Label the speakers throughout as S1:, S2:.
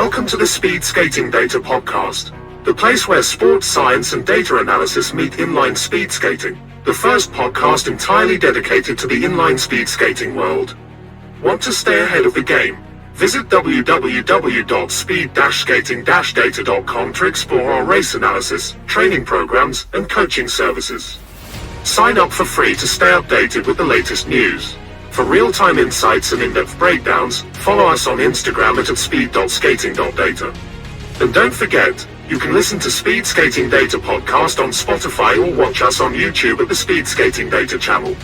S1: Welcome to the Speed Skating Data Podcast, the place where sports science and data analysis meet inline speed skating, the first podcast entirely dedicated to the inline speed skating world. Want to stay ahead of the game? Visit www.speed-skating-data.com to explore our race analysis, training programs, and coaching services. Sign up for free to stay updated with the latest news. For real-time insights and in-depth breakdowns, follow us on Instagram at speed.skating.data. And don't forget, you can listen to Speed Skating Data Podcast on Spotify or watch us on YouTube at the Speed Skating Data channel.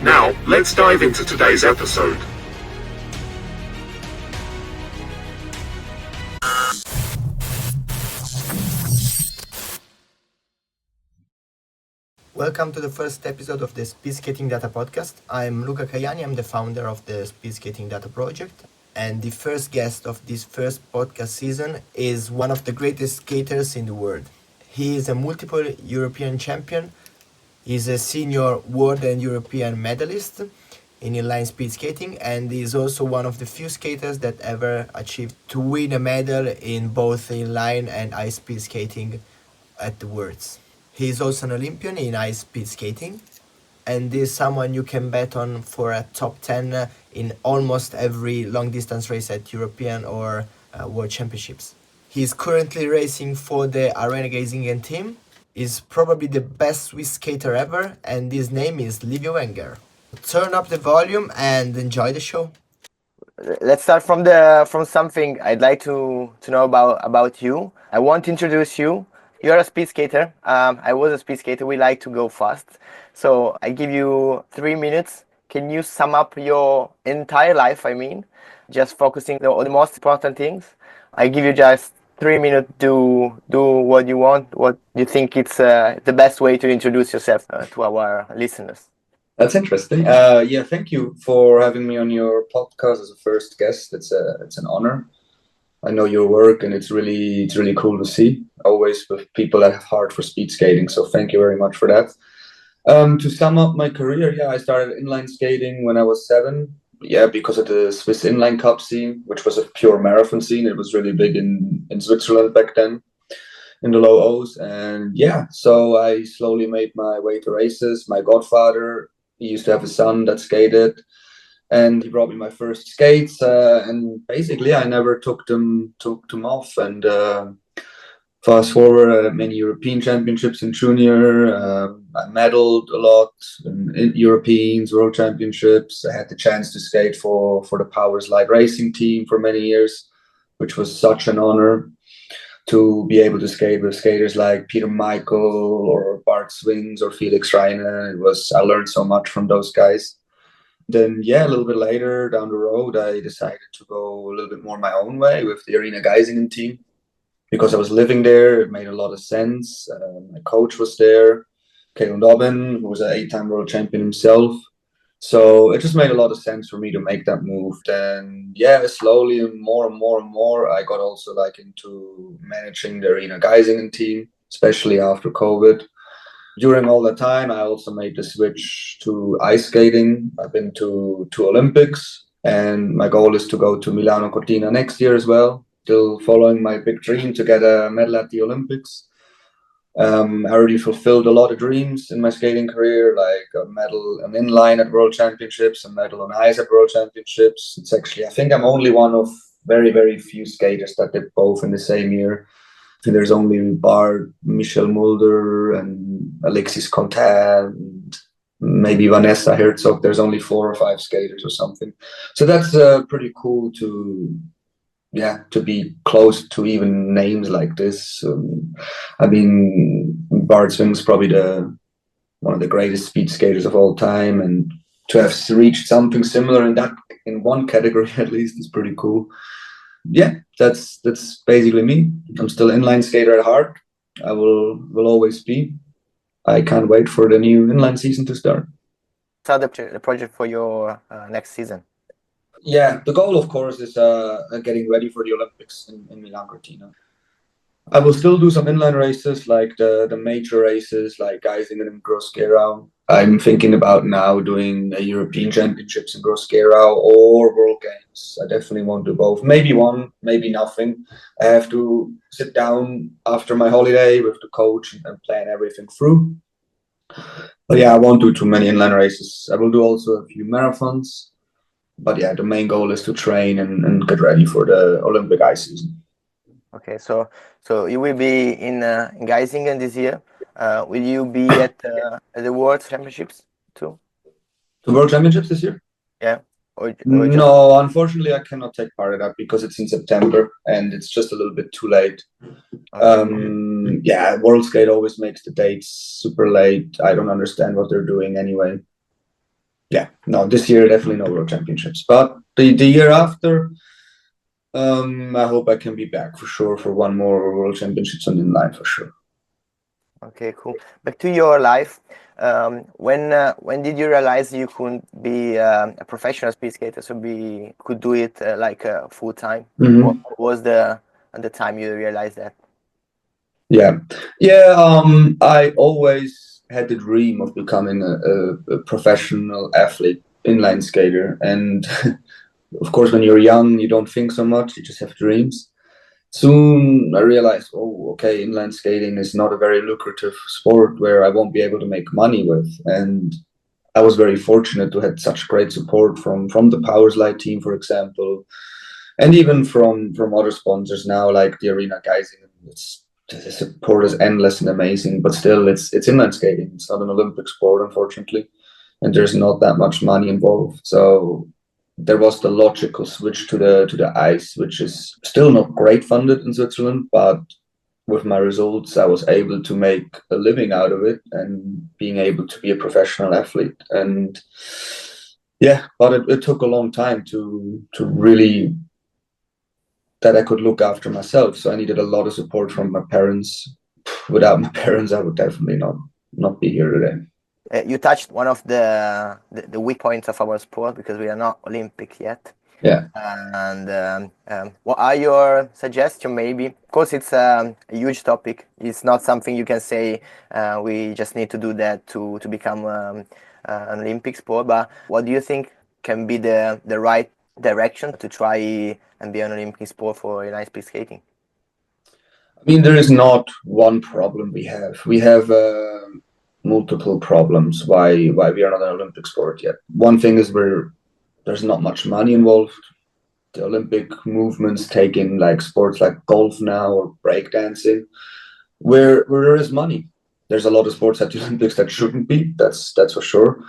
S1: Now, let's dive into today's episode.
S2: Welcome to the first episode of the Speed Skating Data Podcast. I'm Luca Caiani, I'm the founder of the Speed Skating Data Project. And the first guest of this first podcast season is one of the greatest skaters in the world. He is a multiple European champion. He's a senior world and European medalist in inline speed skating, and he is also one of the few skaters that ever achieved to win a medal in both inline and ice speed skating at the Worlds. He is also an Olympian in ice speed skating, and is someone you can bet on for a top 10 in almost every long distance race at European or World Championships. He is currently racing for the Arena Geisingen team. He's probably the best Swiss skater ever, and his name is Livio Wenger. Turn up the volume and enjoy the show.
S3: Let's start from something I'd like to know about you. I want to introduce you. You're a speed skater. I was a speed skater. We like to go fast. So I give you 3 minutes. Can you sum up your entire life? Just focusing on the most important things. I give you just 3 minutes. Do what you want. What you think it's the best way to introduce yourself to our listeners.
S4: That's interesting. Thank you for having me on your podcast as a first guest. It's an honor. I know your work, and it's really cool to see, always with people that have heart for speed skating. So thank you very much for that. To sum up my career, I started inline skating when I was 7. Because of the Swiss inline cup scene, which was a pure marathon scene. It was really big in Switzerland back then, in the low O's. And so I slowly made my way to races. My godfather, he used to have a son that skated, and he brought me my first skates, and basically I never took them off. And fast forward, many European championships in junior. I medaled a lot in Europeans, World Championships. I had the chance to skate for the Power Slide racing team for many years, which was such an honor to be able to skate with skaters like Peter Michael or Bart Swings or Felix Reiner. I learned so much from those guys. Then, a little bit later down the road, I decided to go a little bit more my own way with the Arena Geisingen team. Because I was living there, it made a lot of sense. My coach was there, Kalen Dobbin, who was an 8-time world champion himself. So it just made a lot of sense for me to make that move. Then, slowly and more, I got also into managing the Arena Geisingen team, especially after COVID. During all that time, I also made the switch to ice skating. I've been to 2 Olympics, and my goal is to go to Milano Cortina next year as well. Still following my big dream to get a medal at the Olympics. I already fulfilled a lot of dreams in my skating career, like a medal on inline at World Championships, a medal on ice at World Championships. It's actually, I think I'm only one of very, very few skaters that did both in the same year. I think there's only Bart, Michel Mulder, and Alexis Contain, and maybe Vanessa Herzog. There's only 4 or 5 skaters or something. So that's pretty cool to be close to even names like this. Bart Swings probably one of the greatest speed skaters of all time, and to have reached something similar in one category at least is pretty cool. That's basically me. I'm still an inline skater at heart. I will always be. I can't wait for the new inline season to start.
S3: What's the project for your next season?
S4: The goal, of course, is getting ready for the Olympics in Milan Cortina. I will still do some inline races, like the major races, like Geisingen and Gross-Gerau. I'm thinking about now doing a European Championships in Grosquera or World Games. I definitely want to do both. Maybe one, maybe nothing. I have to sit down after my holiday with the coach and plan everything through. But yeah, I won't do too many inline races. I will do also a few marathons. But yeah, the main goal is to train and get ready for the Olympic ice season.
S3: Okay, so you will be in Geisingen this year. Will you be at the World Championships too?
S4: The World Championships this year?
S3: Yeah, or just
S4: No, unfortunately, I cannot take part in that because it's in September and it's just a little bit too late.
S3: okay.
S4: Yeah, World Skate always makes the dates super late. I don't understand what they're doing anyway. Yeah, no, this year definitely no World Championships, but the year after, I hope I can be back for sure for one more World Championships on inline for sure.
S3: Okay, cool. Back to your life. When did you realize you couldn't be a professional speed skater, so could do it like full time? What was the time you realized that?
S4: Yeah, I always had the dream of becoming a professional athlete, inline skater, and of course, when you're young, you don't think so much; you just have dreams. Soon, I realized, oh, okay, inline skating is not a very lucrative sport where I won't be able to make money with, and I was very fortunate to have such great support from the Power Slide team, for example, and even from other sponsors now, like the Arena Geising. The support is endless and amazing, but still, it's inline skating. It's not an Olympic sport, unfortunately, and there's not that much money involved. So there was the logical switch to the ice, which is still not great funded in Switzerland, but with my results, I was able to make a living out of it and being able to be a professional athlete. And yeah, but it took a long time to really that I could look after myself. So I needed a lot of support from my parents. Without my parents, I would definitely not be here today.
S3: You touched one of the weak points of our sport because we are not Olympic yet.
S4: Yeah.
S3: And what are your suggestions? Maybe, of course, it's a huge topic. It's not something you can say. We just need to do that to become an Olympic sport. But what do you think can be the right direction to try and be an Olympic sport for inline speed skating?
S4: I mean, there is not one problem we have. We have multiple problems why we are not an Olympic sport yet. One thing is there's not much money involved. The Olympic movement's taking like sports like golf now or breakdancing, where there is money. There's a lot of sports at the Olympics that shouldn't be. That's for sure.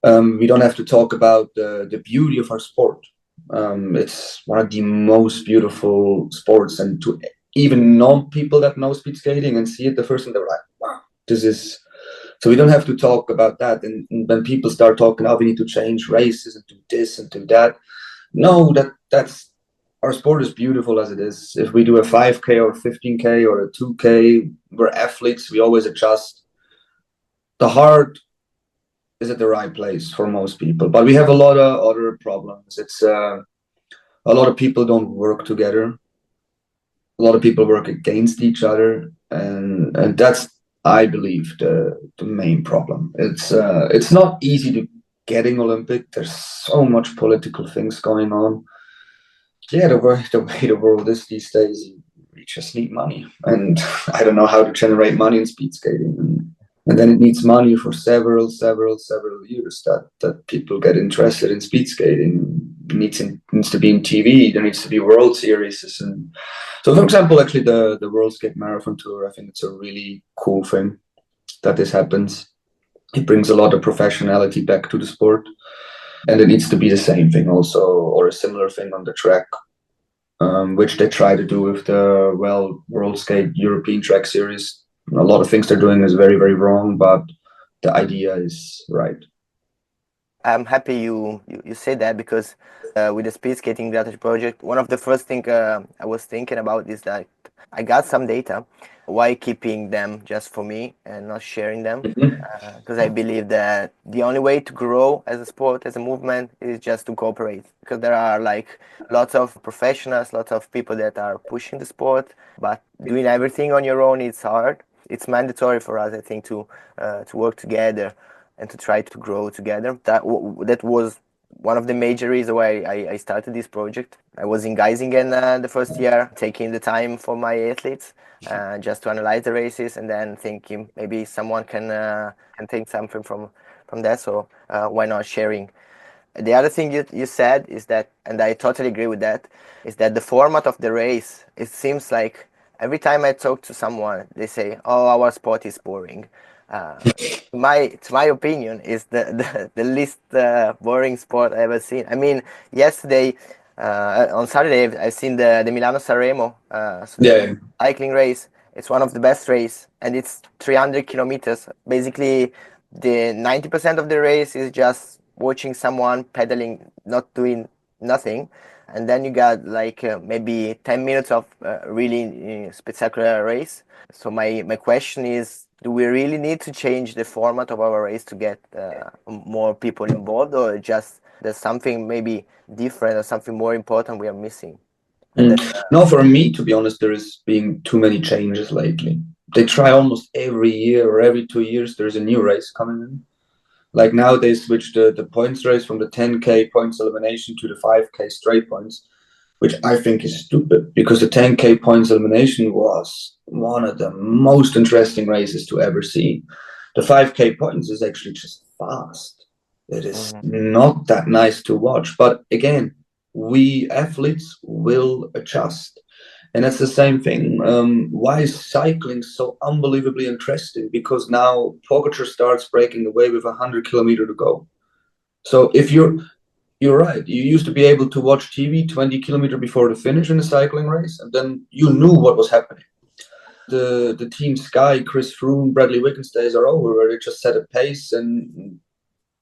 S4: We don't have to talk about the beauty of our sport. It's one of the most beautiful sports, and to even non-people that know speed skating and see it the first time, they're like, wow, this is. So we don't have to talk about that. And when people start talking, oh, we need to change races and do this and do that. No, that's our sport is beautiful as it is. If we do a 5K or 15K or a 2K, we're athletes. We always adjust. The heart is at the right place for most people, but we have a lot of other problems. It's a lot of people don't work together. A lot of people work against each other, and that's, I believe, the main problem. It's not easy to getting Olympic. There's so much political things going on. Yeah, the way the world is these days, we just need money, and I don't know how to generate money in speed skating. And then it needs money for several years that people get interested in speed skating. It needs to be in TV. There needs to be World Series. And so, for example, actually the World Skate Marathon Tour, I think it's a really cool thing that this happens. It brings a lot of professionality back to the sport. And it needs to be the same thing also, or a similar thing on the track, which they try to do with the World Skate European Track Series. A lot of things they're doing is very, very wrong, but the idea is right.
S3: I'm happy you said that because with the speed skating data project, one of the first thing I was thinking about is that I got some data. Why keeping them just for me and not sharing them? Because I believe that the only way to grow as a sport, as a movement, is just to cooperate. Because there are like lots of professionals, lots of people that are pushing the sport, but doing everything on your own, it's hard. It's mandatory for us, I think, to work together. and to try to grow together. That was one of the major reasons why I started this project. I was in Geisingen the first year, taking the time for my athletes just to analyze the races, and then thinking maybe someone can take something from that. So why not sharing? The other thing you said is that, and I totally agree with that, is that the format of the race, it seems like every time I talk to someone, they say, "Oh, our sport is boring." To my opinion, is the least boring sport I ever seen. I mean, yesterday on Saturday, I've seen the Milano Sanremo, so
S4: Yeah.
S3: cycling race. It's one of the best race, and it's 300 kilometers. Basically, the 90% of the race is just watching someone pedaling, not doing nothing, and then you got like maybe 10 minutes of really spectacular race. So my question is, do we really need to change the format of our race to get more people involved, or just there's something maybe different or something more important we are missing? And then,
S4: No, for me, to be honest, there is being too many changes lately. They try almost every year or every 2 years, there's a new race coming in. Like now they switched the points race from the 10K points elimination to the 5K straight points, which I think is stupid because the 10K points elimination was one of the most interesting races to ever see. The 5K points is actually just fast. It is not that nice to watch. But again, we athletes will adjust. And that's the same thing. Why is cycling so unbelievably interesting? Because now Pogacar starts breaking away with 100 kilometers to go. So if you're right, you used to be able to watch TV 20 kilometers before the finish in a cycling race, and then you knew what was happening. The Team Sky, Chris Froome, Bradley Wiggins days are over, where they just set a pace and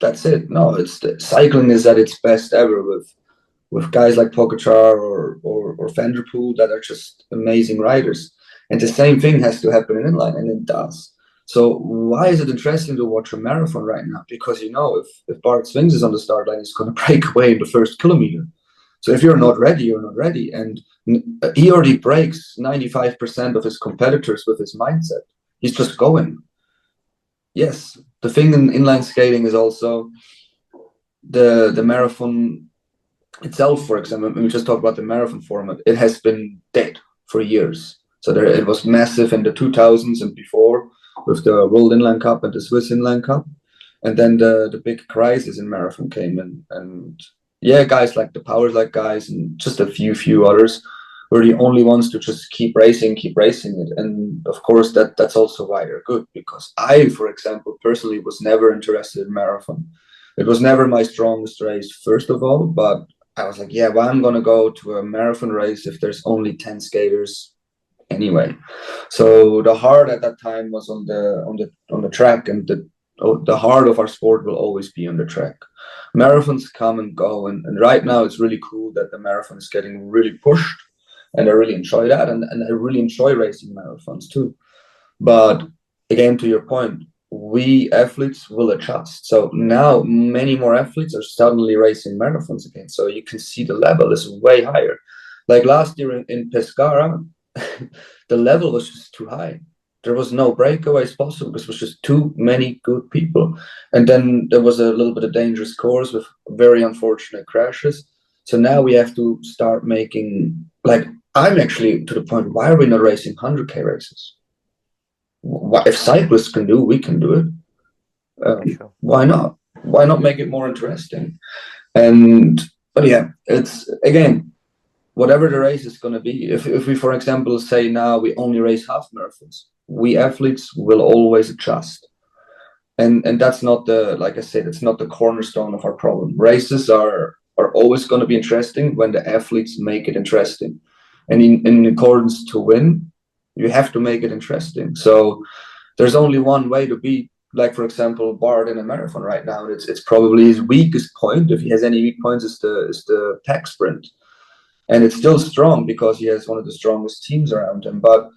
S4: that's it. No, cycling is at its best ever with guys like Pogacar or Van der Poel that are just amazing riders. And the same thing has to happen in inline, and it does. So why is it interesting to watch a marathon right now? Because if Bart Swings is on the start line, he's going to break away in the first kilometer. So if you're not ready, you're not ready. And he already breaks 95% of his competitors with his mindset. He's just going. Yes, the thing in inline skating is also the marathon itself, for example. When we just talk about the marathon format, it has been dead for years. So it was massive in the 2000s and before with the World Inline Cup and the Swiss Inline Cup. And then the big crisis in marathon came in. And yeah, guys like the Powers Like guys and just a few others were the only ones to just keep racing it. And of course, that's also why they're good. Because I, for example, personally was never interested in marathon. It was never my strongest race, first of all. But I was like, yeah, well, I'm going to go to a marathon race if there's only 10 skaters anyway. So the heart at that time was on the track, and the heart of our sport will always be on the track. Marathons come and go, and right now it's really cool that the marathon is getting really pushed, and I really enjoy that, and I really enjoy racing marathons too. But again, to your point, we athletes will adjust. So now many more athletes are suddenly racing marathons again. So you can see the level is way higher. Like last year in Pescara, the level was just too high. There was no breakaways possible because it was just too many good people. And then there was a little bit of dangerous course with very unfortunate crashes. So now we have to start making, like, I'm actually to the point, why are we not racing 100K races? If cyclists can do, we can do it.
S3: Sure.
S4: Why not? Why not make it more interesting? But yeah, it's again, whatever the race is going to be. If we, for example, say now we only race half marathons, we athletes will always adjust. And that's not like I said, it's not the cornerstone of our problem. Races are always going to be interesting when the athletes make it interesting. And in accordance to win, you have to make it interesting. So there's only one way to beat, like, for example, Bart in a marathon right now. It's probably his weakest point. If he has any weak points, is the pack sprint. And it's still strong because he has one of the strongest teams around him. But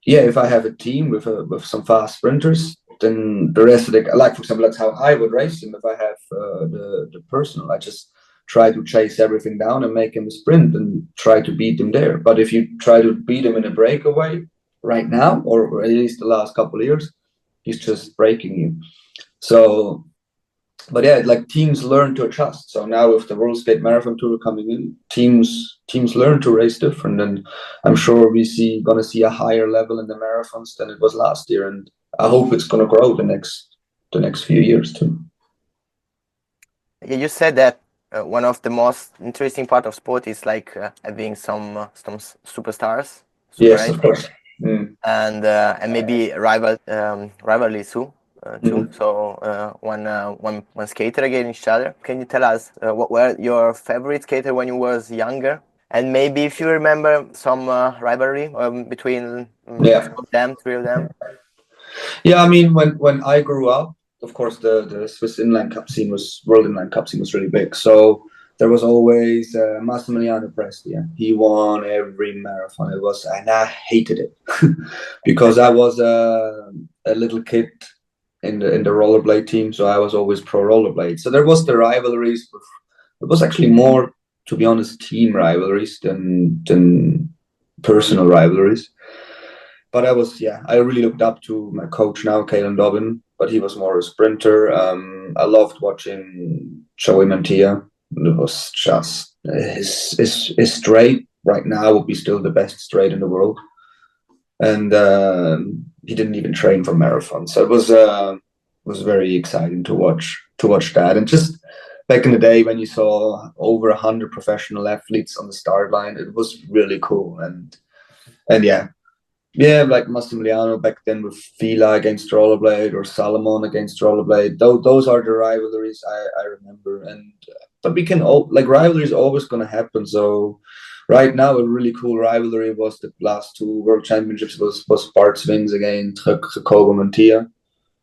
S4: yeah, if I have a team with some fast sprinters, then the rest of like, for example, that's how I would race him. If I have the personal, I just try to chase everything down and make him a sprint and try to beat him there. But if you try to beat him in a breakaway right now, or at least the last couple of years, he's just breaking you. So, but yeah, like teams learn to adjust. So now with the World Skate Marathon Tour coming in, teams learn to race different, and I'm sure gonna see a higher level in the marathons than it was last year, and I hope it's gonna grow the next few years too.
S3: Yeah, you said that one of the most interesting part of sport is like having some superstars, super
S4: Yes, of
S3: racers,
S4: course. Mm.
S3: and maybe rivalry too.
S4: Mhm.
S3: So one skater against each other. Can you tell us what were your favorite skater when you was younger? And maybe if you remember some rivalry between
S4: Yeah.
S3: two of them, three of them.
S4: Yeah, I mean, when I grew up, of course, the Swiss inline cup scene was World Inline Cup scene was really big. So there was always Massimiliano Presti. Yeah. He won every marathon. And I hated it because I was a little kid in the rollerblade team, so I was always pro rollerblade. So there was the rivalries. It was actually more, to be honest, team rivalries than personal rivalries. But I really looked up to my coach now, Kalen Dobbin, but he was more a sprinter. I loved watching Joey Mantia. It was just his straight right now would be still the best straight in the world. And he didn't even train for marathon. So it was very exciting to watch that. And just back in the day when you saw over 100 professional athletes on the start line, it was really cool. And yeah, like Massimiliano back then with Fila against Rollerblade or Salomon against Rollerblade. Those are the rivalries I remember. But we can all like rivalries always gonna happen. So right now a really cool rivalry was the last two World Championships was Bart Swings against Jacobo Montia.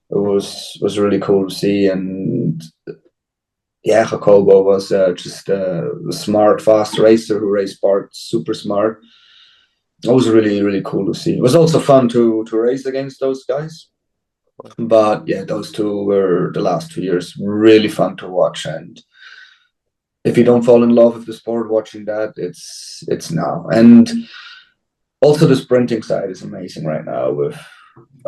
S4: It was really cool to see, and yeah, Jacobo was just a smart, fast racer who raced Bart super smart. It was really, really cool to see. It was also fun to race against those guys. But yeah, those two were the last 2 years really fun to watch. And if you don't fall in love with the sport watching that, it's now. And also the sprinting side is amazing right now.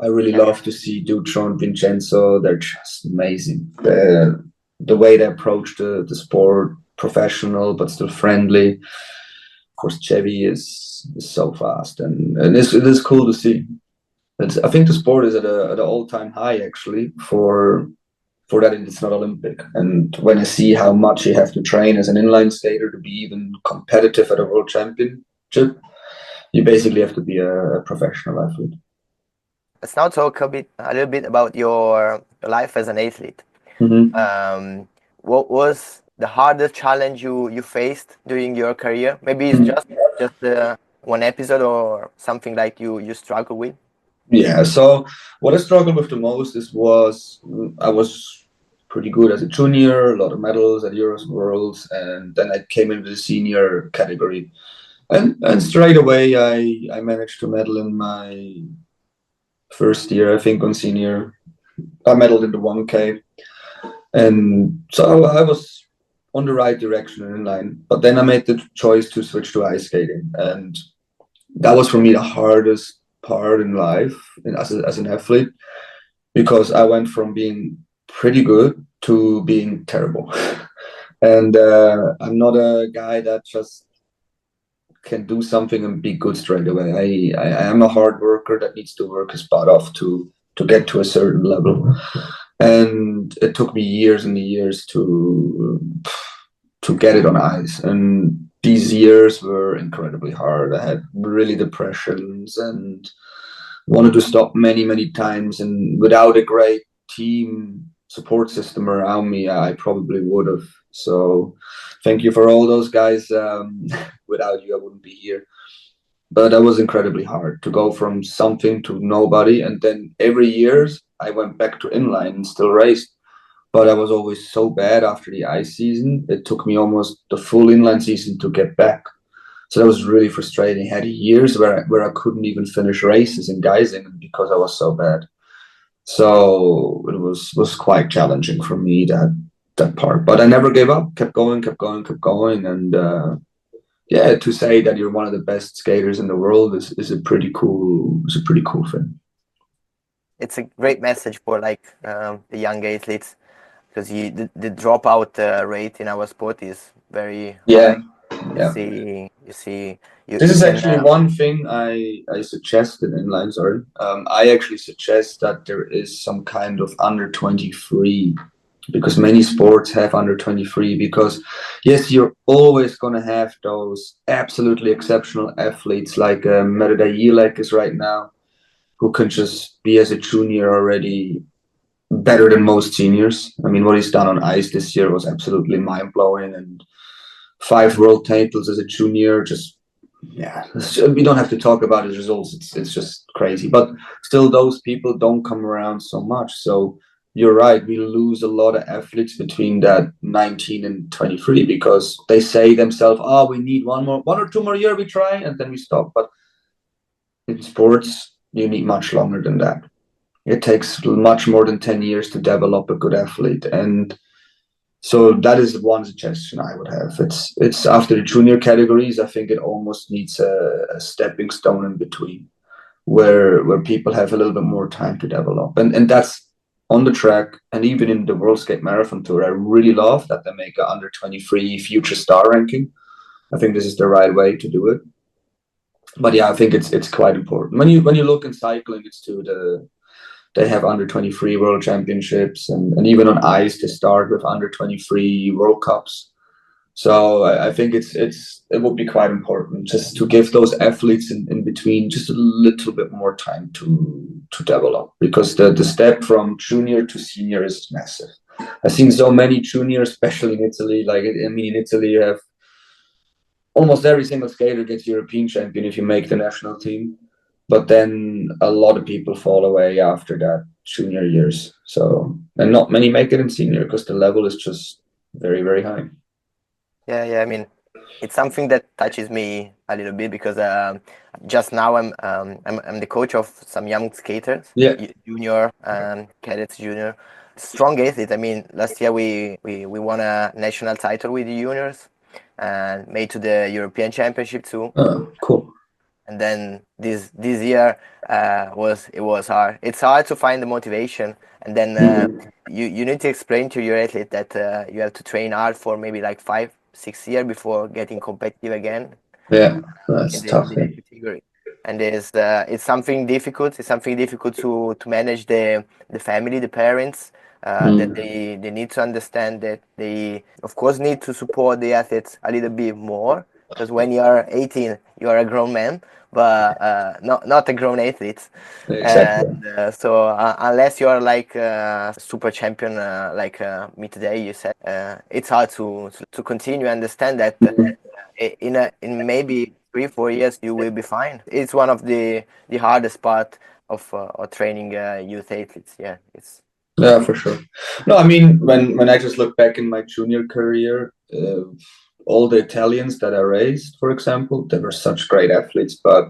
S4: I really love to see Duccio and Vincenzo. They're just amazing. The way they approach the sport, professional but still friendly. Of course, Chevy is so fast, and it is cool to see. I think the sport is at an all-time high actually for that it's not Olympic. And when I see how much you have to train as an inline skater to be even competitive at a world championship, you basically have to be a professional athlete.
S3: Let's now talk a little bit about your life as an athlete.
S4: Mm-hmm.
S3: What was the hardest challenge you faced during your career? Maybe it's just one episode or something like you struggle with.
S4: Yeah. So what I struggled with the most was I was pretty good as a junior, a lot of medals at Euros and Worlds, and then I came into the senior category, and straight away I managed to medal in my first year, I think, on senior. I medaled in the 1K, and so I was on the right direction in inline. But then I made the choice to switch to ice skating, and that was for me the hardest part in life as an athlete, because I went from being pretty good to being terrible. And I'm not a guy that just can do something and be good straight away. I am a hard worker that needs to work his butt off to get to a certain level. And it took me years and years to get it on ice. And these years were incredibly hard. I had really depressions and wanted to stop many times. And without a great team support system around me, I probably would have. So thank you for all those guys. Without you, I wouldn't be here. But that was incredibly hard to go from something to nobody. And then every years I went back to inline and still raced. But I was always so bad after the ice season. It took me almost the full inline season to get back. So that was really frustrating. I had years where I couldn't even finish races in Geising because I was so bad. So it was quite challenging for me that part. But I never gave up. Kept going. And yeah, to say that you're one of the best skaters in the world is a pretty cool thing.
S3: it's a great message for like the young athletes, because the dropout rate in our sport is very
S4: Yeah,
S3: high. You
S4: yeah.
S3: see,
S4: This
S3: you
S4: is
S3: can.
S4: actually one thing I suggest in inline. Sorry, I actually suggest that there is some kind of under 23, because many sports have under 23. Because yes, you're always gonna have those absolutely exceptional athletes like Meredith is right now, who can just be as a junior already better than most seniors. I mean, what he's done on ice this year was absolutely mind blowing, and 5 world titles as a junior. Just yeah, we don't have to talk about his results. It's just crazy. But still, those people don't come around so much. So you're right. We lose a lot of athletes between that 19 and 23, because they say themselves, "Oh, we need one or two more year. We try, and then we stop." But in sports, you need much longer than that. It takes much more than 10 years to develop a good athlete, and so that is one suggestion I would have. It's after the junior categories. I think it almost needs a stepping stone in between, where people have a little bit more time to develop, and that's on the track, and even in the World Skate Marathon Tour. I really love that they make a under 23 future star ranking. I think this is the right way to do it. But yeah, I think it's quite important when you look in cycling. It's to they have under 23 world championships, and even on ice they start with under 23 world cups. So I think it would be quite important just to give those athletes in between just a little bit more time to develop, because the step from junior to senior is massive. I've seen so many juniors, especially in Italy. Like, I mean, in Italy you have almost every single skater gets European champion if you make the national team. But then a lot of people fall away after that junior years. So, and not many make it in senior because the level is just very, very high.
S3: Yeah. I mean, it's something that touches me a little bit, because just now I'm the coach of some young skaters,
S4: Yeah.
S3: junior cadets, junior, strong athletes. I mean, last year we won a national title with the juniors and made to the European Championship too.
S4: Oh, cool.
S3: And then this year was hard. It's hard to find the motivation, and then you need to explain to your athlete that you have to train hard for maybe like 5-6 years before getting competitive again
S4: Yeah,
S3: in
S4: that's
S3: in
S4: tough.
S3: the
S4: Yeah.
S3: new category. And it's something difficult. It's something difficult to manage the family, the parents. That
S4: Mm.
S3: they need to understand that they of course need to support the athletes a little bit more, because when you are 18 you are a grown man, but not a grown athlete.
S4: Exactly.
S3: And so unless you are like super champion like me today, you said, it's hard to continue understand that in maybe 3-4 years you will be fine. It's one of the hardest part of training youth athletes. Yeah, it's.
S4: Yeah, for sure. No, I mean, when I just look back in my junior career, all the Italians that I raised, for example, they were such great athletes. But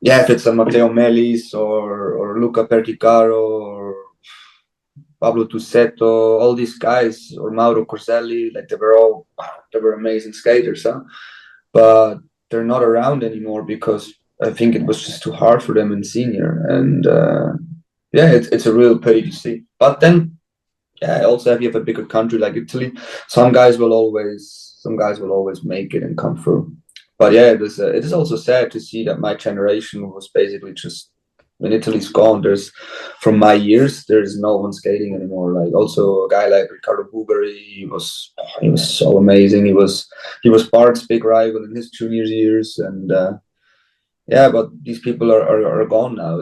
S4: yeah, if it's a Matteo Melis or Luca Perticaro or Pablo Tusetto, all these guys, or Mauro Corselli, like they were amazing skaters, huh? But they're not around anymore because I think it was just too hard for them in senior, and yeah, it's a real pity to see. But then, yeah, also if you have a bigger country like Italy, some guys will always make it and come through. But yeah, it is also sad to see that my generation was basically just when Italy's gone. From my years, there's no one skating anymore. Like also a guy like Riccardo Bugari, he was so amazing. He was Bart's big rival in his junior years, and yeah, but these people are gone now.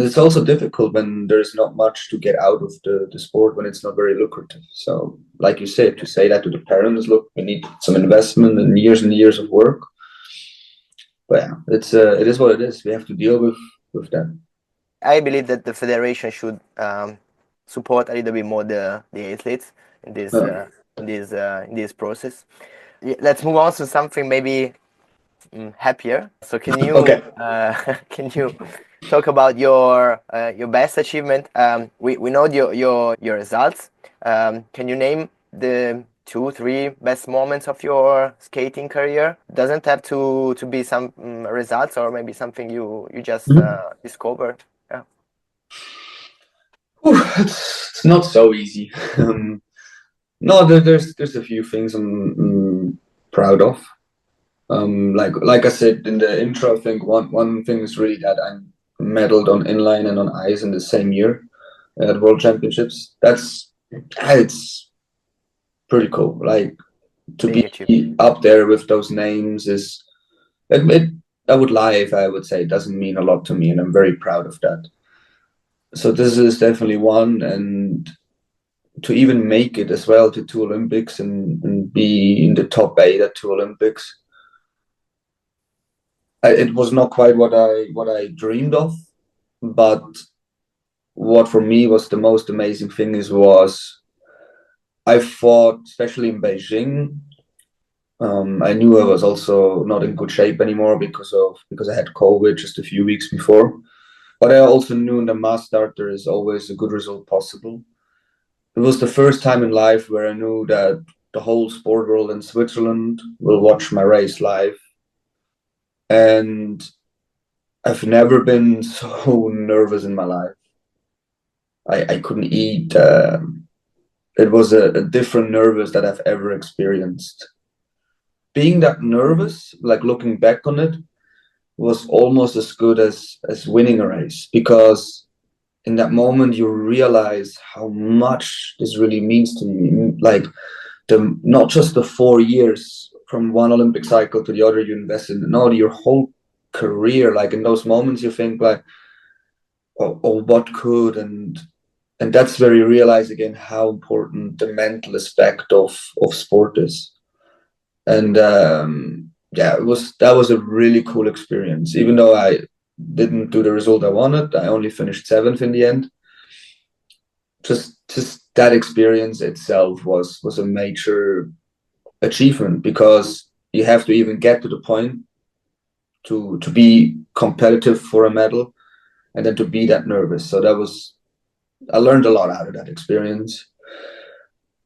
S4: It's also difficult when there's not much to get out of the sport, when it's not very lucrative. So, like you said, to say that to the parents, look, we need some investment and years of work. But yeah, it is what it is. We have to deal with that.
S3: I believe that the federation should support a little bit more the athletes in this
S4: Yeah.
S3: in this process. Let's move on to something maybe happier. So can you
S4: Okay.
S3: can you talk about your best achievement? We know your results. Can you name the 2-3 best moments of your skating career? Doesn't have to be some results, or maybe something you just
S4: Mhm.
S3: discovered. Yeah.
S4: It's not so easy. No, there's a few things I'm proud of. Like I said in the intro, I think one thing is really that I medaled on inline and on ice in the same year at World Championships. It's pretty cool. Like to
S3: Big achievement.
S4: be up there with those names is it. I would lie if I would say it doesn't mean a lot to me, and I'm very proud of that. So this is definitely one, and to even make it as well to two Olympics and be in the top 8 at two Olympics. It was not quite what I dreamed of, but what for me was the most amazing thing was I fought, especially in Beijing. I knew I was also not in good shape anymore because I had COVID just a few weeks before. But I also knew in the mass start there is always a good result possible. It was the first time in life where I knew that the whole sport world in Switzerland will watch my race live. And I've never been so nervous in my life. I couldn't eat. It was a different nervous that I've ever experienced. Being that nervous, like looking back on it, was almost as good as winning a race because in that moment you realize how much this really means to me. Like the not just the 4 years from one Olympic cycle to the other you invest in, no, your whole career. Like in those moments you think like, oh what could and that's where you realize again how important the mental aspect of sport is. And yeah, that was a really cool experience. Even though I didn't do the result I wanted, I only finished 7th in the end. Just that experience itself was a major achievement because you have to even get to the point to be competitive for a medal and then to be that nervous. So I learned a lot out of that experience.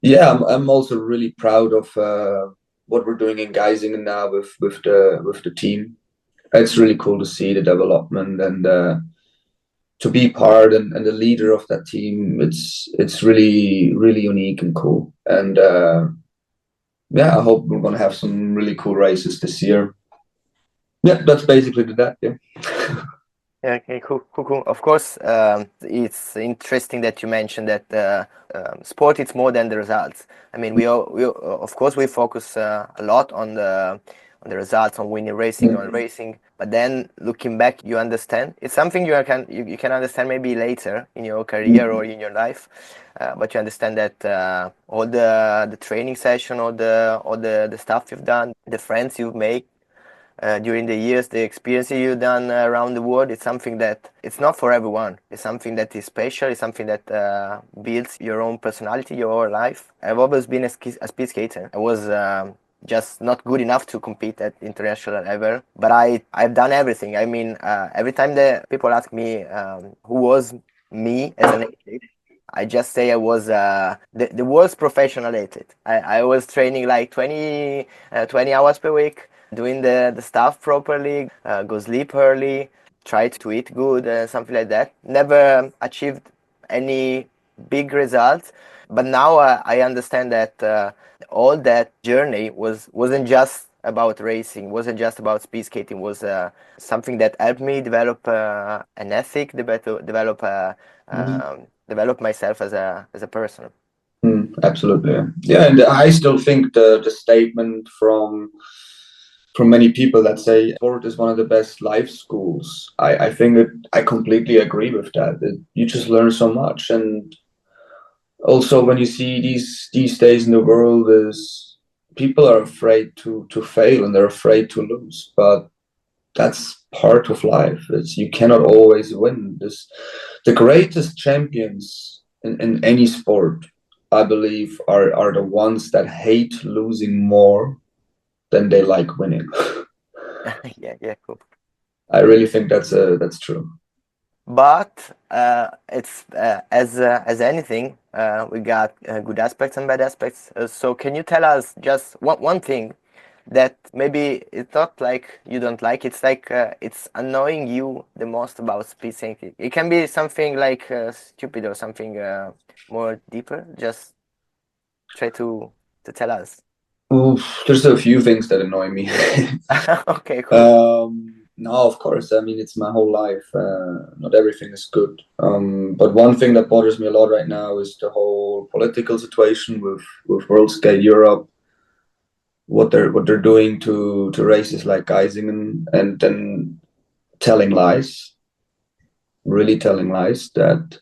S4: Yeah, I'm also really proud of what we're doing in Geisingen now with the team. It's really cool to see the development and to be part and the leader of that team. It's really unique and cool. And yeah, I hope we're gonna have some really cool races this year. Yeah, that's basically that. Yeah.
S3: Yeah, okay, cool. Of course, it's interesting that you mentioned that sport is more than the results. I mean, we of course we focus a lot on the results, on winning racing, on racing. But then looking back, you understand it's something you can understand maybe later in your career or in your life. But you understand that all the training session, all the stuff you've done, the friends you've made during the years, the experiences you've done around the world, it's something that it's not for everyone. It's something that is special. It's something that builds your own personality, your own life. I've always been a speed skater. I was just not good enough to compete at international level, but I've done everything. I mean, every time the people ask me who was me as an athlete, I just say I was the worst professional athlete. I was training like 20 hours per week, doing the stuff properly, go sleep early, try to eat good, something like that. Never achieved any big results, but now I understand that all that journey wasn't just about racing, wasn't just about speed skating, was something that helped me develop an ethic, develop myself as a person.
S4: Absolutely. Yeah, and I still think the statement from many people that say sport is one of the best life schools. I think I completely agree with that. You just learn so much, and also when you see these days in the world is people are afraid to fail and they're afraid to lose, but that's part of life. You cannot always win. The greatest champions in any sport, I believe, are the ones that hate losing more than they like winning.
S3: Yeah, cool.
S4: I really think that's true.
S3: But it's as anything, we got good aspects and bad aspects. So can you tell us just one thing that maybe it's not like you don't like, it's like it's annoying you the most about speed skating? It can be something like stupid or something more deeper. Just try to tell us.
S4: Oof, there's a few things that annoy me.
S3: Okay, cool.
S4: No, of course. I mean, it's my whole life. Not everything is good. But one thing that bothers me a lot right now is the whole political situation with World Skate Europe, what they're doing to races like Geisingen, and then telling lies, really telling lies that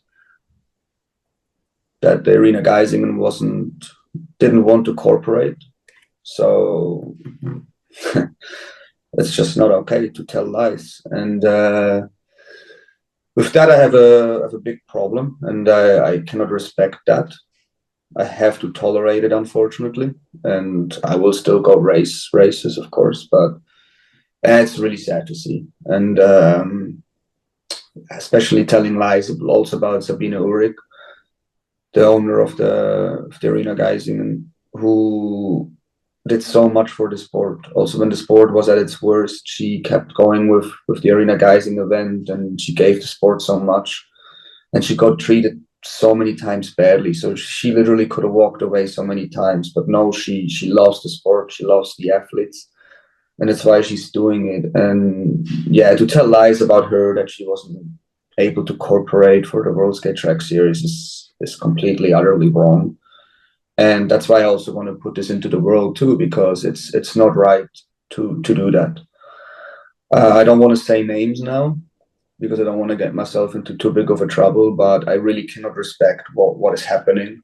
S4: the arena Geisingen didn't want to cooperate. So it's just not okay to tell lies. And with that, I have a big problem, and I cannot respect that. I have to tolerate it, unfortunately, and I will still go races, of course, but it's really sad to see. And especially telling lies also about Sabine Ulrich, the owner of the arena Geisingen, who did so much for the sport. Also, when the sport was at its worst, she kept going with the arena Geising event, and she gave the sport so much. And she got treated so many times badly. So she literally could have walked away so many times, but no, she loves the sport. She loves the athletes, and that's why she's doing it. And yeah, to tell lies about her that she wasn't able to cooperate for the World Skate Track Series is completely utterly wrong. And that's why I also want to put this into the world too, because it's not right to do that. I don't want to say names now because I don't want to get myself into too big of a trouble, but I really cannot respect what is happening.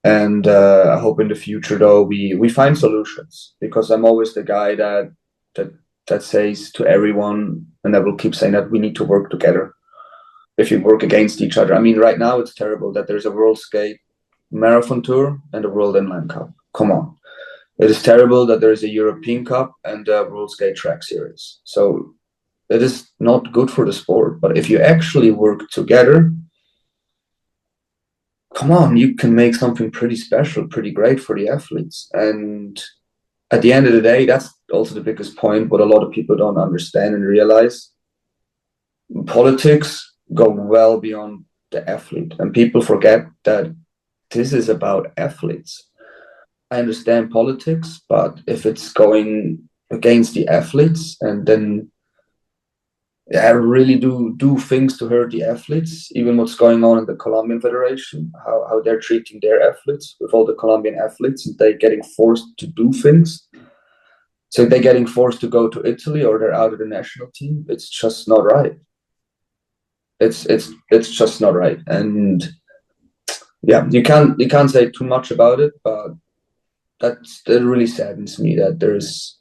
S4: And I hope in the future though we find solutions, because I'm always the guy that that says to everyone, and I will keep saying that we need to work together. If you work against each other, I mean, right now it's terrible that there's a World Skate Marathon Tour and a World Inline Cup. Come on. It is terrible that there is a European Cup and a World Skate Track Series. So it is not good for the sport. But if you actually work together, come on, you can make something pretty special, pretty great for the athletes. And at the end of the day, that's also the biggest point. What a lot of people don't understand and realize: politics go well beyond the athlete, and people forget that this is about athletes. I understand politics, but if it's going against the athletes, and then yeah, really do things to hurt the athletes. Even what's going on in the Colombian Federation, how they're treating their athletes, with all the Colombian athletes, and they're getting forced to do things. So they're getting forced to go to Italy, or they're out of the national team. It's just not right. It's just not right. And yeah, you can't say too much about it, but that really saddens me that there's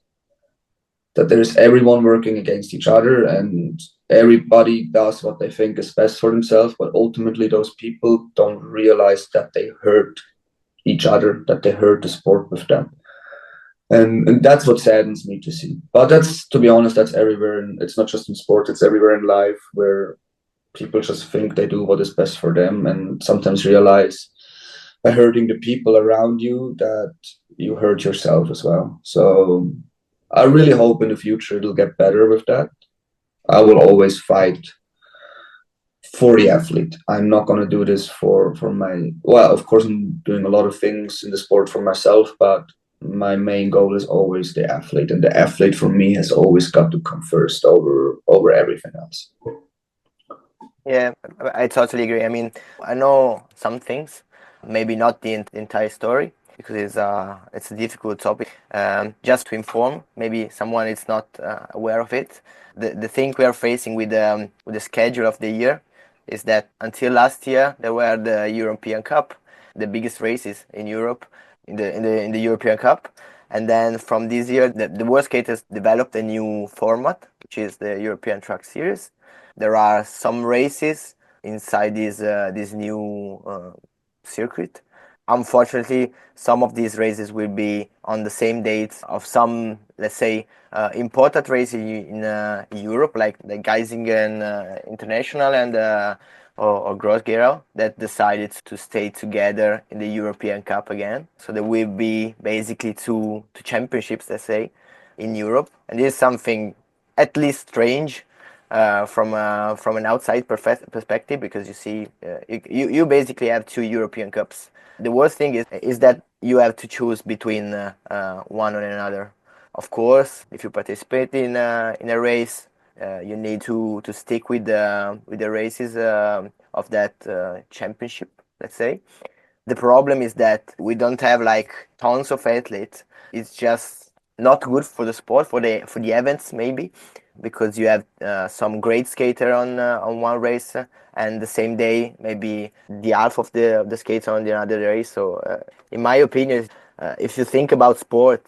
S4: everyone working against each other, and everybody does what they think is best for themselves, but ultimately those people don't realize that they hurt each other, that they hurt the sport with that. And that's what saddens me to see. But that's, to be honest, that's everywhere, and it's not just in sports, it's everywhere in life, where people just think they do what is best for them, and sometimes realize by hurting the people around you that you hurt yourself as well. So I really hope in the future it'll get better with that. I will always fight for the athlete. I'm not going to do this for my, well, of course I'm doing a lot of things in the sport for myself, but my main goal is always the athlete, and the athlete for me has always got to come first over everything else.
S3: Yeah, I totally agree. I mean, I know some things, maybe not the entire story, because it's a difficult topic. Just to inform, maybe someone is not aware of it. The thing we are facing with the schedule of the year is that until last year there were the European Cup, the biggest races in Europe, in the European Cup, and then from this year the World Skaters developed a new format, which is the European Track Series. There are some races inside this new circuit. Unfortunately, some of these races will be on the same dates of some, let's say, important races in Europe, like the Geisingen International and or Gross-Gerau that decided to stay together in the European Cup again. So there will be basically two championships, let's say, in Europe, and this is something at least strange from an outside perspective, because you see, you basically have two European Cups. The worst thing is that you have to choose between one or another. Of course, if you participate in a race, you need to stick with the races of that championship, let's say. The problem is that we don't have like tons of athletes. It's just not good for the sport, for the events maybe, because you have some great skater on one race, and the same day maybe the half of the skates on the other race. So in my opinion, if you think about sport,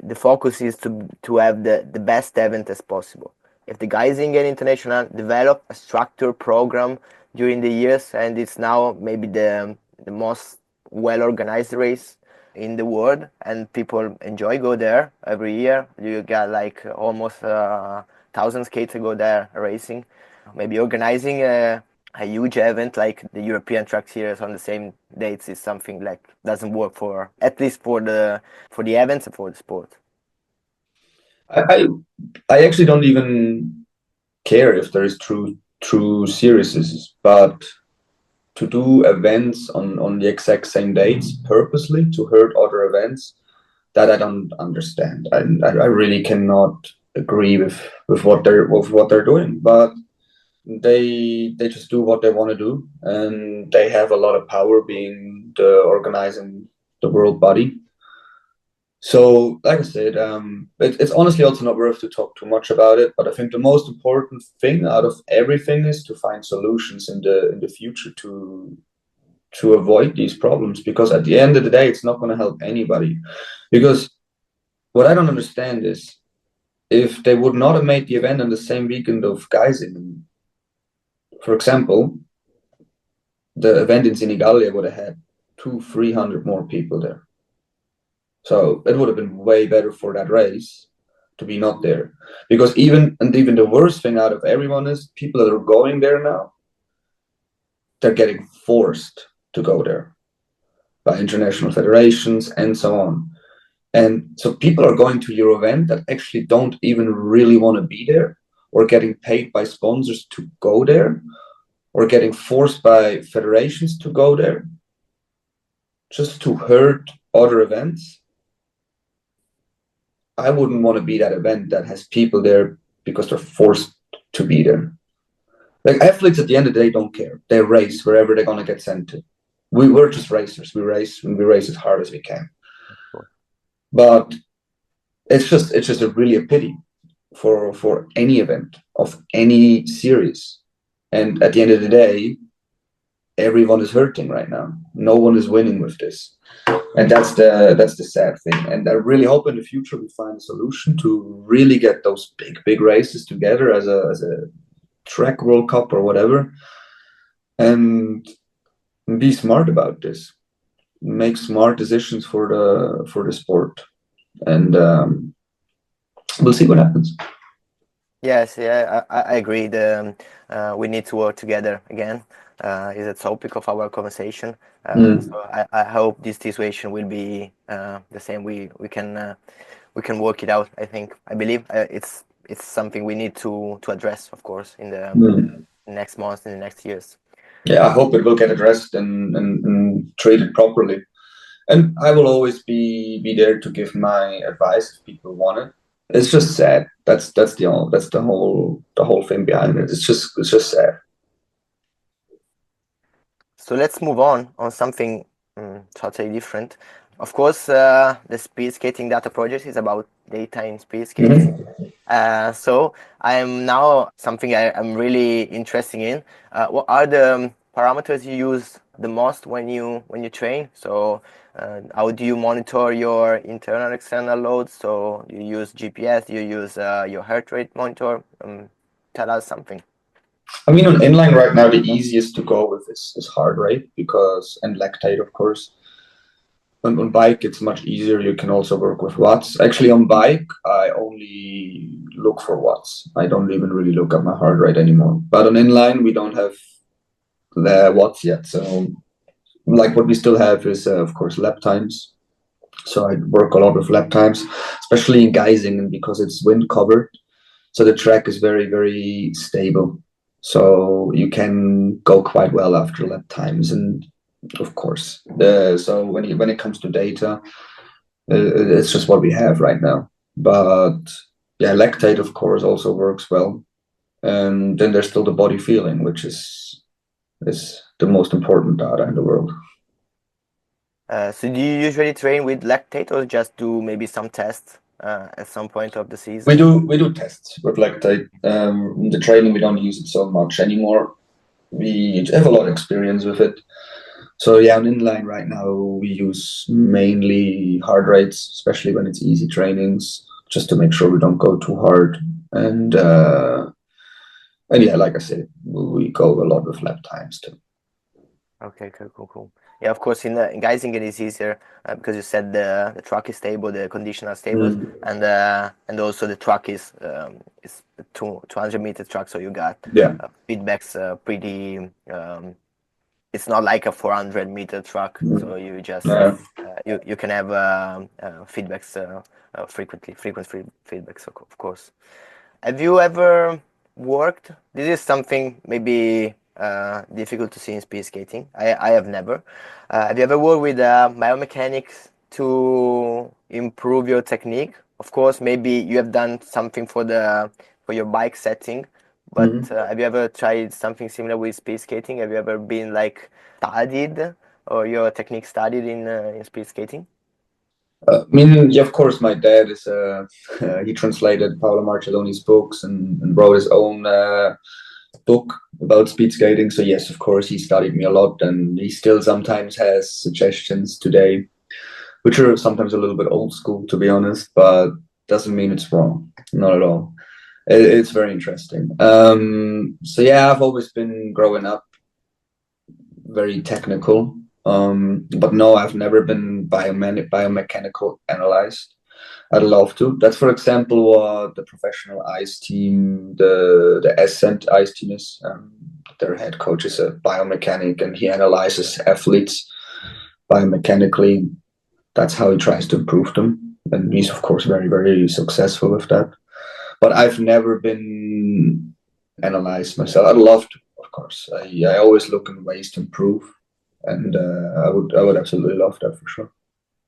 S3: the focus is to have the best event as possible. If the Geisinger International develop a structured program during the years, and it's now maybe the most well organized race in the world, and people enjoy go there every year. You got like almost 1,000 skaters go there racing. Maybe organizing a huge event like the European Track Series on the same dates is something like doesn't work for, at least for the events and for the sport.
S4: I actually don't even care if there is true series, but to do events on the exact same dates purposely to hurt other events, that I don't understand. I really cannot agree with what they're doing, but they just do what they want to do, and they have a lot of power being the organizing the world body. So, like I said, it's honestly also not worth to talk too much about it. But I think the most important thing out of everything is to find solutions in the future to avoid these problems. Because at the end of the day, it's not going to help anybody. Because what I don't understand is if they would not have made the event on the same weekend of Geising, for example, the event in Senigallia would have had 200-300 more people there. So it would have been way better for that race to be not there. Because even the worst thing out of everyone is people that are going there now, they're getting forced to go there by international federations and so on. And so people are going to your event that actually don't even really want to be there, or getting paid by sponsors to go there, or getting forced by federations to go there just to hurt other events. I wouldn't want to be that event that has people there because they're forced to be there. Like athletes at the end of the day don't care. They race wherever they're going to get sent to. We're just racers. We race and we race as hard as we can. But it's just really a pity for any event of any series. And at the end of the day, everyone is hurting right now. No one is winning with this. And that's the sad thing. And I really hope in the future we find a solution to really get those big races together as a track World Cup or whatever, and be smart about this. Make smart decisions for the sport, and we'll see what happens.
S3: Yes, yeah, I agree. We need to work together again. Is a topic of our conversation. So I hope this situation will be the same. We can work it out. I believe it's something we need to address, of course, in the next months, in the next years.
S4: Yeah, I hope it will get addressed and treated properly. And I will always be there to give my advice if people want it. It's just sad. That's the whole thing behind it. It's just sad.
S3: So let's move on something totally different. Of course, the speed skating data project is about data in speed skating. So I'm now something I'm really interested in. What are the parameters you use the most when you train? So how do you monitor your internal external loads? So you use GPS, you use your heart rate monitor. Tell us something.
S4: I mean, on inline right now, the easiest to go with is heart rate and lactate, of course. On bike, it's much easier. You can also work with watts. Actually, on bike, I only look for watts. I don't even really look at my heart rate anymore. But on inline, we don't have the watts yet. So like what we still have is of course lap times. So I work a lot with lap times, especially in Geisingen because it's wind covered. So the track is very, very stable. So you can go quite well after lap times. And of course, so when it comes to data, it's just what we have right now. But yeah, lactate, of course, also works well. And then there's still the body feeling, which is the most important data in the world.
S3: So do you usually train with lactate or just do maybe some tests at some point of the season?
S4: We do tests with lactate. In the training we don't use it so much anymore. We have a lot of experience with it. So yeah, on inline right now we use mainly hard rates, especially when it's easy trainings, just to make sure we don't go too hard. And yeah, like I said, we go a lot with lap times too.
S3: Okay, cool. Yeah, of course, in Geisingen it's easier because you said the track is stable, the conditions are stable, and also the track is 200-meter track, so you got feedbacks pretty. It's not like a 400-meter track, so you just you can have feedbacks frequent feedbacks, of course. Have you ever worked? This is something maybe difficult to see in speed skating. I have never. Have you ever worked with biomechanics to improve your technique? Of course, maybe you have done something for your bike setting, but have you ever tried something similar with speed skating? Have you ever been like studied or your technique studied in speed skating?
S4: I mean, yeah, of course, my dad is he translated Paolo Marcelloni's books and wrote his own book about speed skating. So yes, of course, he studied me a lot, and he still sometimes has suggestions today, which are sometimes a little bit old school, to be honest, but doesn't mean it's wrong. Not at all. It's very interesting. So yeah, I've always been growing up very technical. But no, I've never been biomechanical analyzed. I'd love to. That's, for example, what the professional ice team, the Ascent ice team is. Their head coach is a biomechanic, and he analyzes athletes biomechanically. That's how he tries to improve them, and he's of course very, very successful with that. But I've never been analyzed myself. I'd love to, of course. I always look in ways to improve, and I would absolutely love that for sure.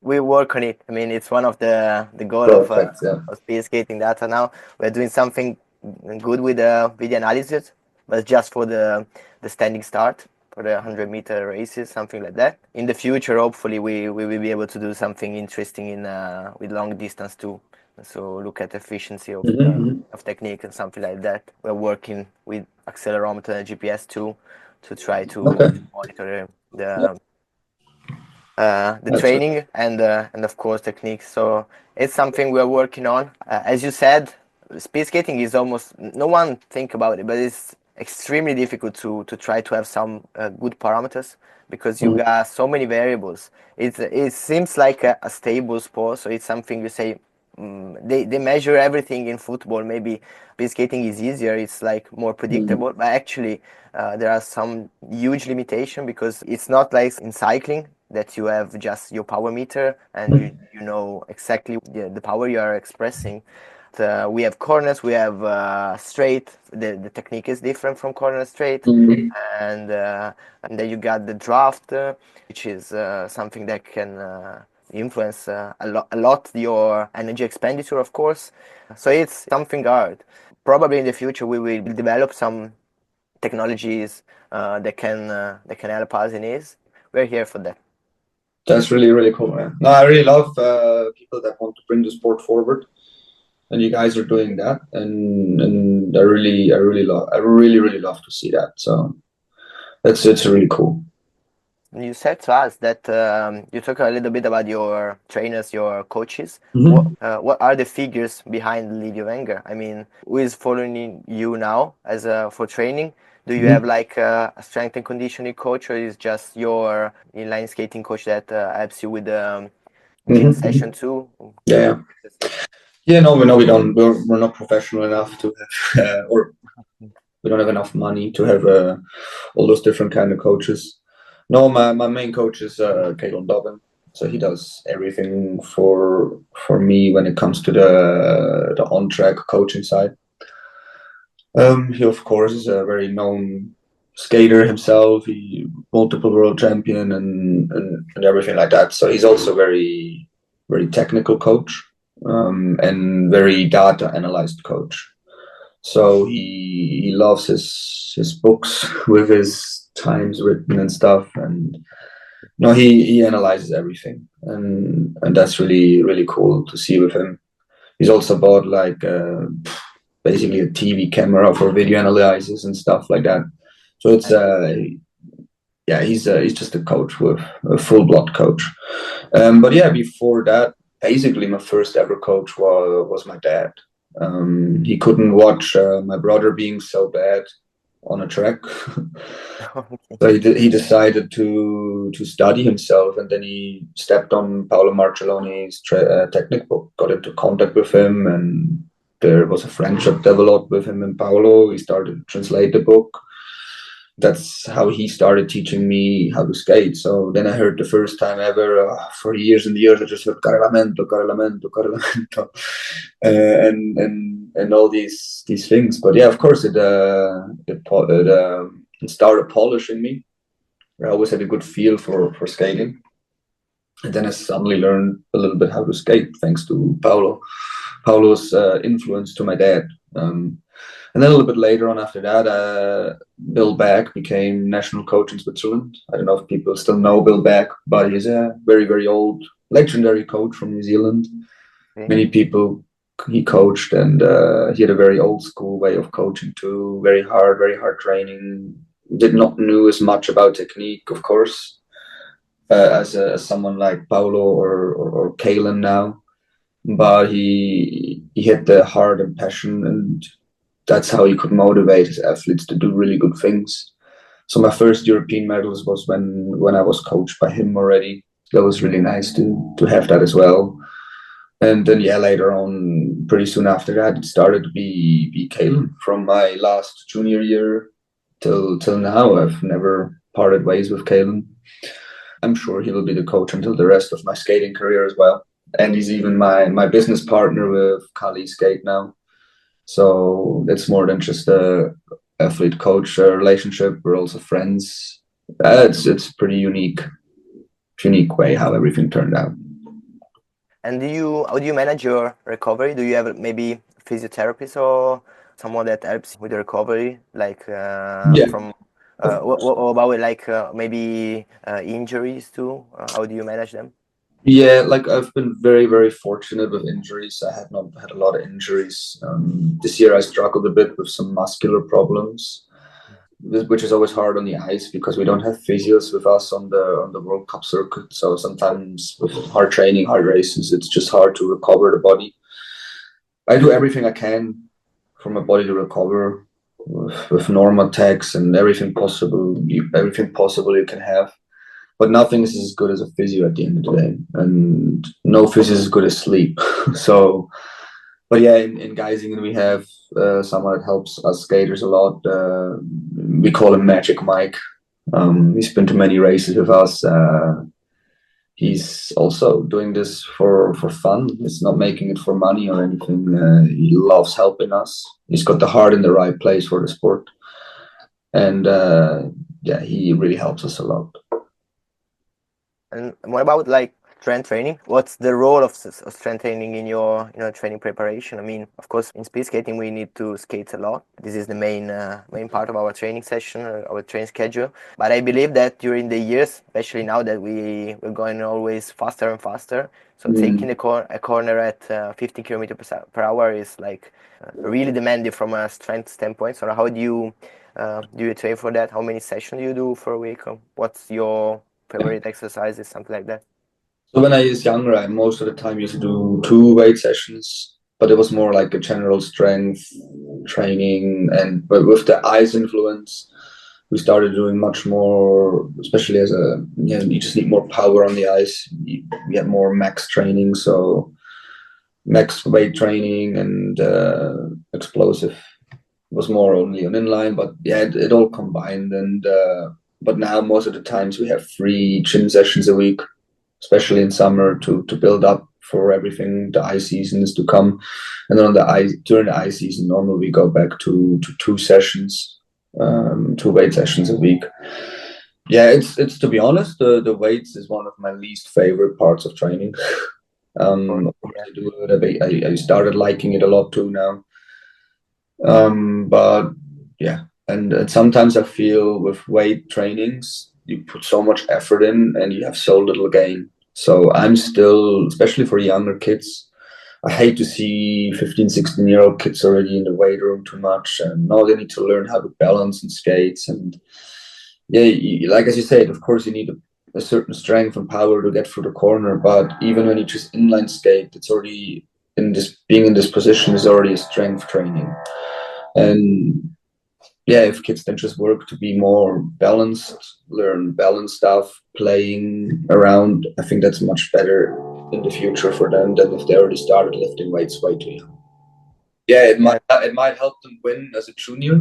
S3: We work on it. I mean, it's one of the goal of speed skating data now. We're doing something good with the video analysis, but just for the standing start for the 100-meter races, something like that. In the future, hopefully, we will be able to do something interesting in with long distance too. So look at efficiency of technique and something like that. We're working with accelerometer and GPS too to try to monitor the training and of course techniques. So it's something we're working on. As you said, speed skating is almost, no one think about it, but it's extremely difficult to try to have some good parameters because you got so many variables. It seems like a stable sport, so it's something you say. They measure everything in football. Maybe speed skating is easier. It's like more predictable, but actually there are some huge limitation because it's not like in cycling that you have just your power meter and you know exactly the power you are expressing. We have corners, we have straight. The technique is different from corner straight, and then you got the draft, which is something that can influence a lot your energy expenditure, of course. So it's something hard. Probably in the future we will develop some technologies that can help us in this. We're here for that.
S4: That's really, really cool, man. No, I really love people that want to bring the sport forward, and you guys are doing that, and I really love to see that. So it's really cool.
S3: You said to us that you talk a little bit about your trainers, your coaches. What are the figures behind Livio Wenger? I mean, who is following you now as for training? Do you have like a strength and conditioning coach, or is just your inline skating coach that helps you with the gym session too?
S4: Yeah, no, we don't. We're not professional enough to have, or We don't have enough money to have all those different kind of coaches. No, my main coach is Caleb Dobbin. So he does everything for me when it comes to the on track coaching side. He of course is a very known skater himself. He multiple world champion and everything like that. So he's also very technical coach, and very data analyzed coach. So he loves his books with his times written and stuff, and no, he analyzes everything, and that's really cool to see with him. He's also bought like basically a TV camera for video analysis and stuff like that. So it's yeah, he's just a coach with a full blood coach. But yeah, before that, basically my first ever coach was my dad. He couldn't watch my brother being so bad on a track. So he decided to study himself, and then he stepped on Paolo Marcelloni's technique book, got into contact with him, and there was a friendship developed with him and Paolo. He started to translate the book. That's how he started teaching me how to skate. So then I heard the first time ever for years and years, I just heard Caralamento, Caralamento, Caralamento, and all these things. But yeah, of course, it started polishing me. I always had a good feel for skating, and then I suddenly learned a little bit how to skate thanks to Paolo's influence to my dad. And then a little bit later on after that, Bill Beck became national coach in Switzerland. I don't know if people still know Bill Beck, but he's a very old, legendary coach from New Zealand. Okay. Many people he coached, and he had a very old school way of coaching too. Very hard training. Did not know as much about technique, of course, as someone like Paolo or Kalen now. But he had the heart and passion, and that's how he could motivate his athletes to do really good things. So my first European medals was when I was coached by him already. That was really nice to have that as well. And then yeah, later on, pretty soon after that, it started to be Kalen. From my last junior year till now, I've never parted ways with Kalen. I'm sure he will be the coach until the rest of my skating career as well. And he's even my business partner with Kali Skate now. So it's more than just a athlete-coach relationship. We're also friends. It's pretty unique way how everything turned out.
S3: And how do you manage your recovery? Do you have maybe physiotherapist or someone that helps with the recovery, like from? What about like maybe injuries too? How do you manage them?
S4: Yeah, like I've been very fortunate with injuries. I have not had a lot of injuries. This year I struggled a bit with some muscular problems, which is always hard on the ice because we don't have physios with us on the World Cup circuit. So sometimes with hard training, hard races, it's just hard to recover the body. I do everything I can for my body to recover with normal techs and everything possible you can have. But nothing is as good as a physio at the end of the day, and no physio is as good as sleep. So, but yeah, in Geisingen we have someone that helps us skaters a lot. We call him Magic Mike. He's been to many races with us. He's also doing this for fun. He's not making it for money or anything. He loves helping us. He's got the heart in the right place for the sport, and yeah, he really helps us a lot.
S3: And what about like strength training? What's the role of strength training in your training preparation? I mean, of course, in speed skating we need to skate a lot. This is the main part of our training session, our training schedule. But I believe that during the years, especially now that we're going always faster and faster, so taking a corner at 15 kilometers per hour is like really demanding from a strength standpoint. So how do you train for that? How many sessions do you do for a week? What's your favorite exercises, something like that?
S4: So when I was younger, I most of the time used to do 2 weight sessions, but it was more like a general strength training. But with the ice influence, we started doing much more, especially you just need more power on the ice. We had more max training, so max weight training and explosive was more only on inline, but yeah, it all combined. And but now most of the times we have 3 gym sessions a week, especially in summer to build up for everything the ice season is to come. And then during the ice season, normally we go back to 2 sessions, 2 weight sessions a week. Yeah, it's to be honest, the weights is one of my least favorite parts of training. Of course
S3: Yeah.
S4: I do it. I started liking it a lot too now. But yeah, and sometimes I feel with weight trainings, you put so much effort in and you have so little gain. So I'm still, especially for younger kids, I hate to see 15, 16-year-old kids already in the weight room too much. And now they need to learn how to balance and skates. And yeah, like as you said, of course, you need a certain strength and power to get through the corner. But even when you just inline skate, it's already being in this position is already a strength training. And yeah, if kids then just work to be more balanced, learn balance stuff, playing around, I think that's much better in the future for them than if they already started lifting weights way too young. Yeah, it might help them win as a junior,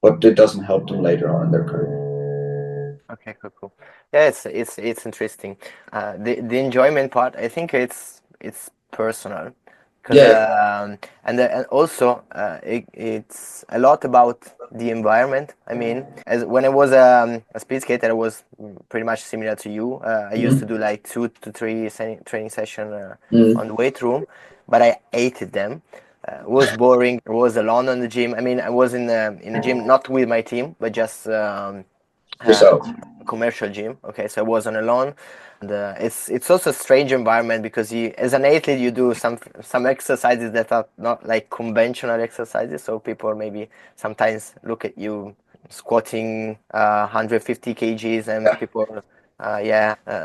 S4: but it doesn't help them later on in their career.
S3: Okay, cool. Yeah, it's interesting. The enjoyment part, I think it's personal, because
S4: Yeah.
S3: and also it's a lot about the environment. I mean, as when I was a speed skater, I was pretty much similar to you. I used to do like 2 to 3 training session on the weight room, but I hated them. It was boring. I was alone on the gym. I mean, I was in the gym not with my team, but just
S4: Yourself.
S3: commercial gym. Okay, so I was on alone, and it's also a strange environment because you, as an athlete, you do some exercises that are not like conventional exercises. So people maybe sometimes look at you squatting 150 kgs, and people.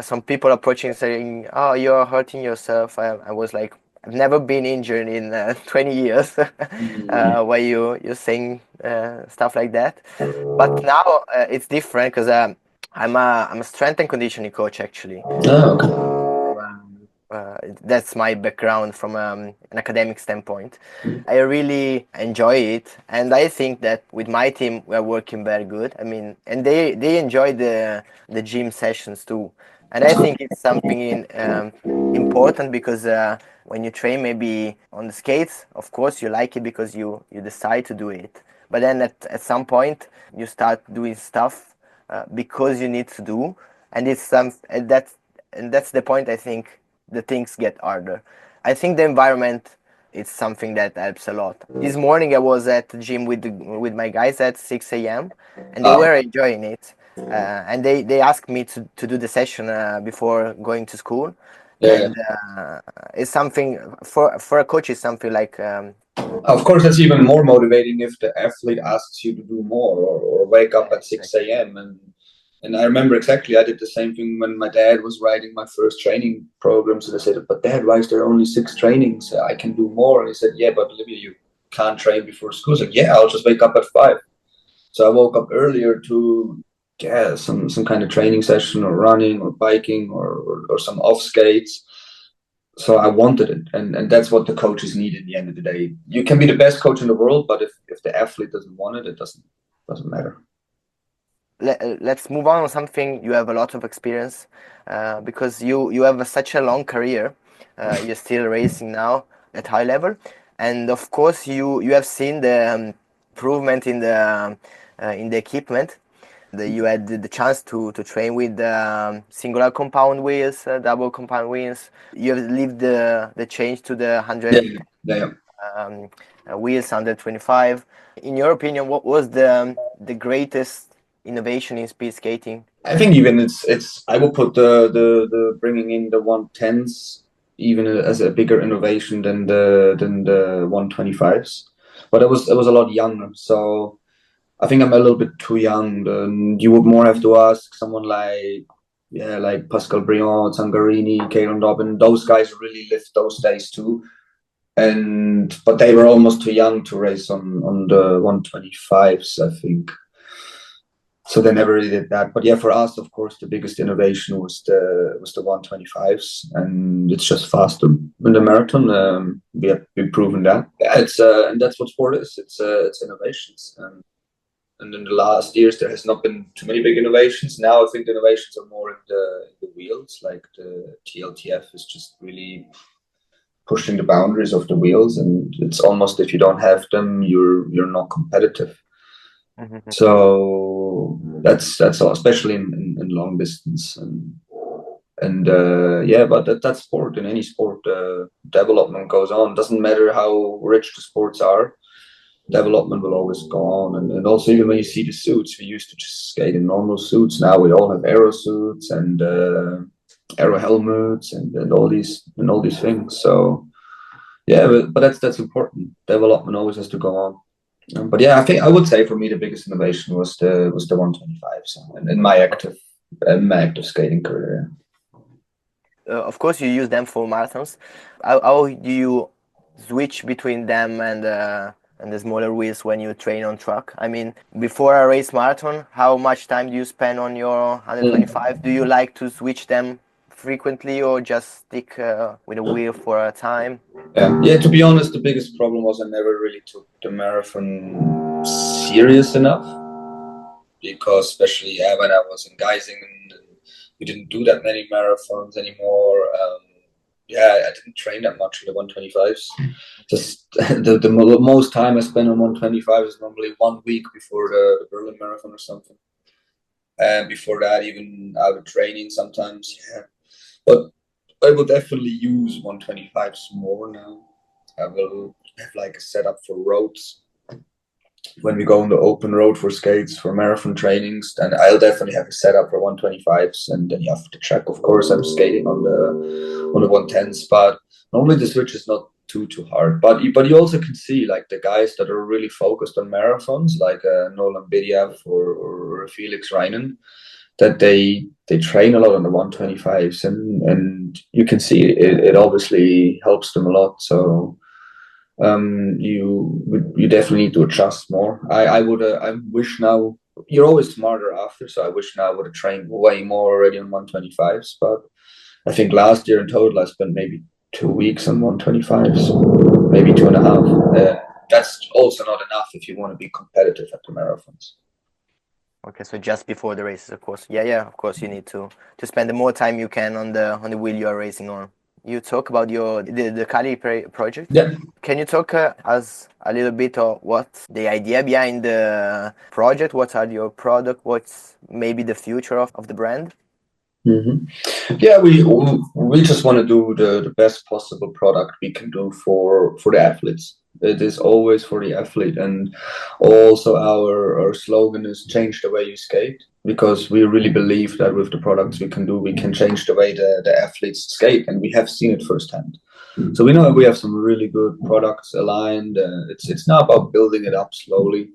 S3: Some people approaching saying, "Oh, you're hurting yourself." I was like, "I've never been injured in 20 years." Why you're saying stuff like that? But now it's different because I'm a strength and conditioning coach actually.
S4: Oh, okay.
S3: That's my background from an academic standpoint. I really enjoy it, and I think that with my team we're working very good. I mean, and they enjoy the gym sessions too, and I think it's something important because when you train maybe on the skates, of course you like it because you decide to do it, but then at some point you start doing stuff because you need to do, and it's some and that's the point. I think the things get harder. I think the environment is something that helps a lot. This morning I was at the gym with my guys at 6 a.m. and they
S4: Oh,
S3: were enjoying it. And they asked me to do the session before going to school.
S4: yeah.
S3: And it's something for a coach. It's something like
S4: Of course, that's even more motivating if the athlete asks you to do more or wake up at 6 a.m. And I remember exactly, I did the same thing when my dad was writing my first training programs. And I said, "But Dad, why is there only 6 trainings? I can do more." And he said, "Yeah, but Livio, you can't train before school." I said, "Yeah, I'll just wake up at 5." So I woke up earlier to get some kind of training session or running or biking or some off skates. So I wanted it, and that's what the coaches need in the end of the day. You can be the best coach in the world, but if the athlete doesn't want it, it doesn't matter.
S3: let's move on something you have a lot of experience because you have such a long career. You're still racing now at high level, and of course you have seen the improvement in the equipment. You had the chance to train with singular compound wheels, double compound wheels. You have lived the change to the 100
S4: Yeah, yeah.
S3: um, wheels under 25. In your opinion, what was the greatest innovation in speed skating?
S4: I think even it's I will put the bringing in the 110s even as a bigger innovation than the 125s, but it was a lot younger. So I think I'm a little bit too young. You would more have to ask someone like Pascal Briand, Zangarini, Kalen Dobbin. Those guys really lived those days too. But they were almost too young to race on the 125s, I think. So they never really did that. But yeah, for us, of course, the biggest innovation was the 125s, and it's just faster in the marathon. We've proven that. Yeah, it's and that's what sport is. It's innovations. And in the last years, there has not been too many big innovations. Now I think the innovations are more in the wheels. Like the TLTF is just really pushing the boundaries of the wheels, and it's almost if you don't have them, you're not competitive. So that's all, especially in long distance and yeah, but that's sport. In any sport, development goes on. Doesn't matter how rich the sports are, development will always go on. And also even when you see the suits, we used to just skate in normal suits. Now we all have aero suits and aero helmets and all these things. So yeah, but that's important. Development always has to go on. But yeah, I think I would say for me the biggest innovation was the 125. So in my active skating career.
S3: Of course, you use them for marathons. How do you switch between them and the smaller wheels when you train on track? I mean, before a race marathon, how much time do you spend on your 125? Do you like to switch them frequently or just stick with a wheel for a time?
S4: Yeah. To be honest, the biggest problem was I never really took the marathon serious enough, because especially when I was in Geising and we didn't do that many marathons anymore. I didn't train that much in the 125s. Just the most time I spend on 125 is normally 1 week before the Berlin Marathon or something. And before that, even out of training sometimes. Yeah. But I will definitely use 125s more now. I will have like a setup for roads. When we go on the open road for skates, for marathon trainings, then I'll definitely have a setup for 125s. And then you have the track, of course, I'm skating on the 110s. But normally the switch is not too hard. But you also can see like the guys that are really focused on marathons, like Nolan Bidyav or Felix Reinen, that they train a lot on the 125s, and you can see it obviously helps them a lot. So you definitely need to adjust more. I wish now, you're always smarter after, so I wish now I would have trained way more already on 125s. But I think last year in total I spent maybe 2 weeks on 125s, maybe 2.5. That's also not enough if you want to be competitive at the marathons.
S3: Okay, so just before the races, of course. Yeah, of course you need to spend the more time you can on the wheel you are racing on. You talk about the Cali project.
S4: Yeah.
S3: Can you talk us a little bit of what's the idea behind the project? What are your product? What's maybe the future of the brand?
S4: Mm-hmm. Yeah, we just want to do the best possible product we can do for the athletes. It is always for the athlete, and also our slogan is change the way you skate, because we really believe that with the products we can do, we can change the way the athletes skate, and we have seen it firsthand. So we know we have some really good products aligned. It's now about building it up slowly.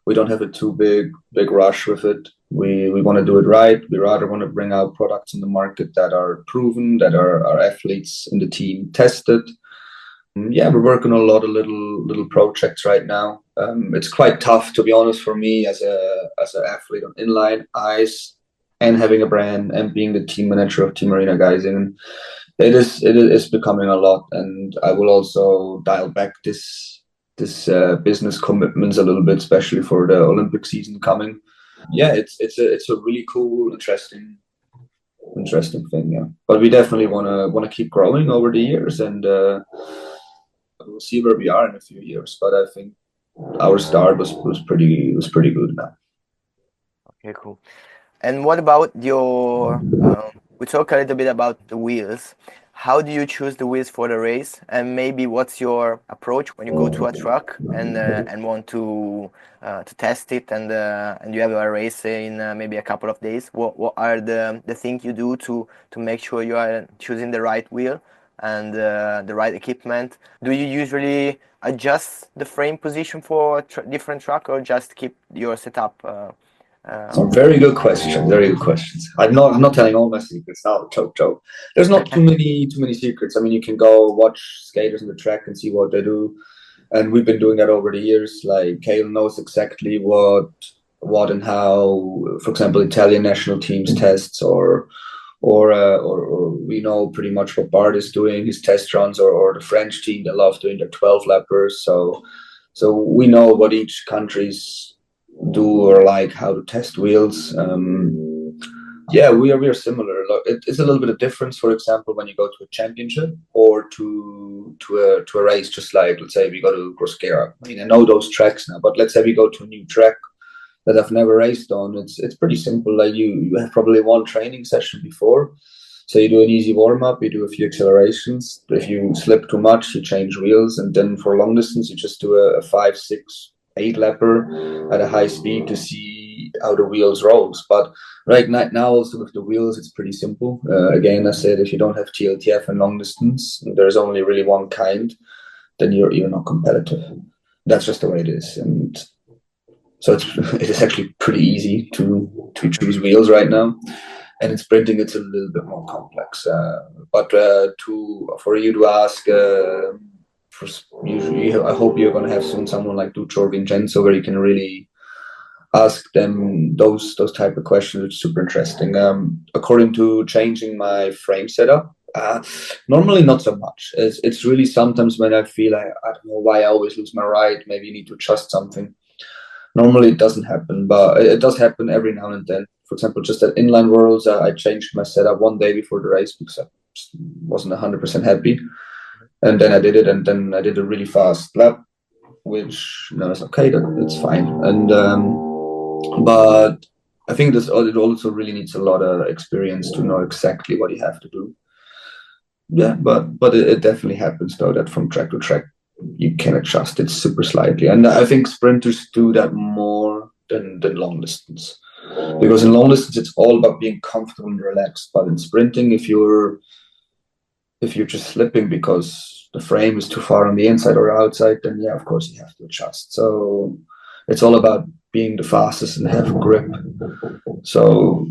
S4: We don't have a too big rush with it. We want to do it right. We rather want to bring out products in the market that are proven, that our athletes in the team tested. Yeah, we're working on a lot of little projects right now. It's quite tough, to be honest, for me as an athlete on inline, ice, and having a brand and being the team manager of Team Arena Geisingen. It is becoming a lot, and I will also dial back this business commitments a little bit, especially for the Olympic season coming. Yeah, it's a really cool, interesting thing. Yeah, but we definitely want to keep growing over the years, and we'll see where we are in a few years. But I think our start was pretty good now.
S3: Okay, cool. And what about your? We talk a little bit about the wheels. How do you choose the wheels for the race? And maybe what's your approach when you go to a track and want to test it and you have a race in maybe a couple of days? What are the things you do to make sure you are choosing the right wheel and the right equipment? Do you usually adjust the frame position for different track or just keep your setup?
S4: Very good question. Very good questions. I'm not telling all my secrets now. Joke. There's not too many secrets. I mean, you can go watch skaters on the track and see what they do, and we've been doing that over the years. Like Kale knows exactly what what and how, for example, Italian national teams tests, or we know pretty much what Bart is doing, his test runs, or the French team, they love doing their 12 lappers. So we know what each countries do or like how to test wheels. Yeah, we are similar. It's a little bit of difference, for example, when you go to a championship or to a race, just like, let's say we go to Grosquera. I mean, I know those tracks now, but let's say we go to a new track that I've never raced on. It's pretty simple. Like you have probably one training session before. So you do an easy warm-up, you do a few accelerations. If you slip too much, you change wheels. And then for long distance, you just do a 5, 6, 8 lapper at a high speed to see how the wheels rolls. But right now, also with the wheels, it's pretty simple. Again, I said, if you don't have TLTF and long distance, there's only really one kind, then you're not competitive. That's just the way it is. And so it's actually pretty easy to choose wheels right now. And in sprinting, it's a little bit more complex. But for you to ask, usually, I hope you're going to have soon someone like Duccio or Vincenzo where you can really ask them those type of questions, which is super interesting. According to changing my frame setup, normally not so much. It's really sometimes when I feel I don't know why I always lose my ride. Maybe you need to adjust something. Normally it doesn't happen, but it does happen every now and then. For example, just at inline worlds, I changed my setup one day before the race because I wasn't 100% happy. And then I did it, and then I did a really fast lap, which it's okay, that's fine. And but I think it also really needs a lot of experience to know exactly what you have to do. Yeah, but it definitely happens though that from track to track you can adjust it super slightly, and I think sprinters do that more than long distance, because in long distance it's all about being comfortable and relaxed. But in sprinting, if you're just slipping because the frame is too far on the inside or outside, then yeah, of course you have to adjust. So it's all about being the fastest and have grip. So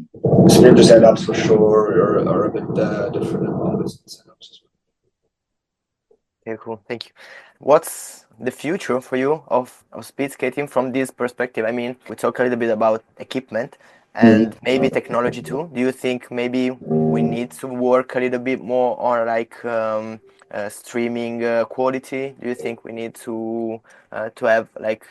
S4: sprinter setups for sure are a bit different than long distance setups as well.
S3: Okay, cool. Thank you. What's the future for you of speed skating from this perspective? I mean, we talk a little bit about equipment and maybe technology too. Do you think maybe we need to work a little bit more on like streaming quality? Do you think we need to have like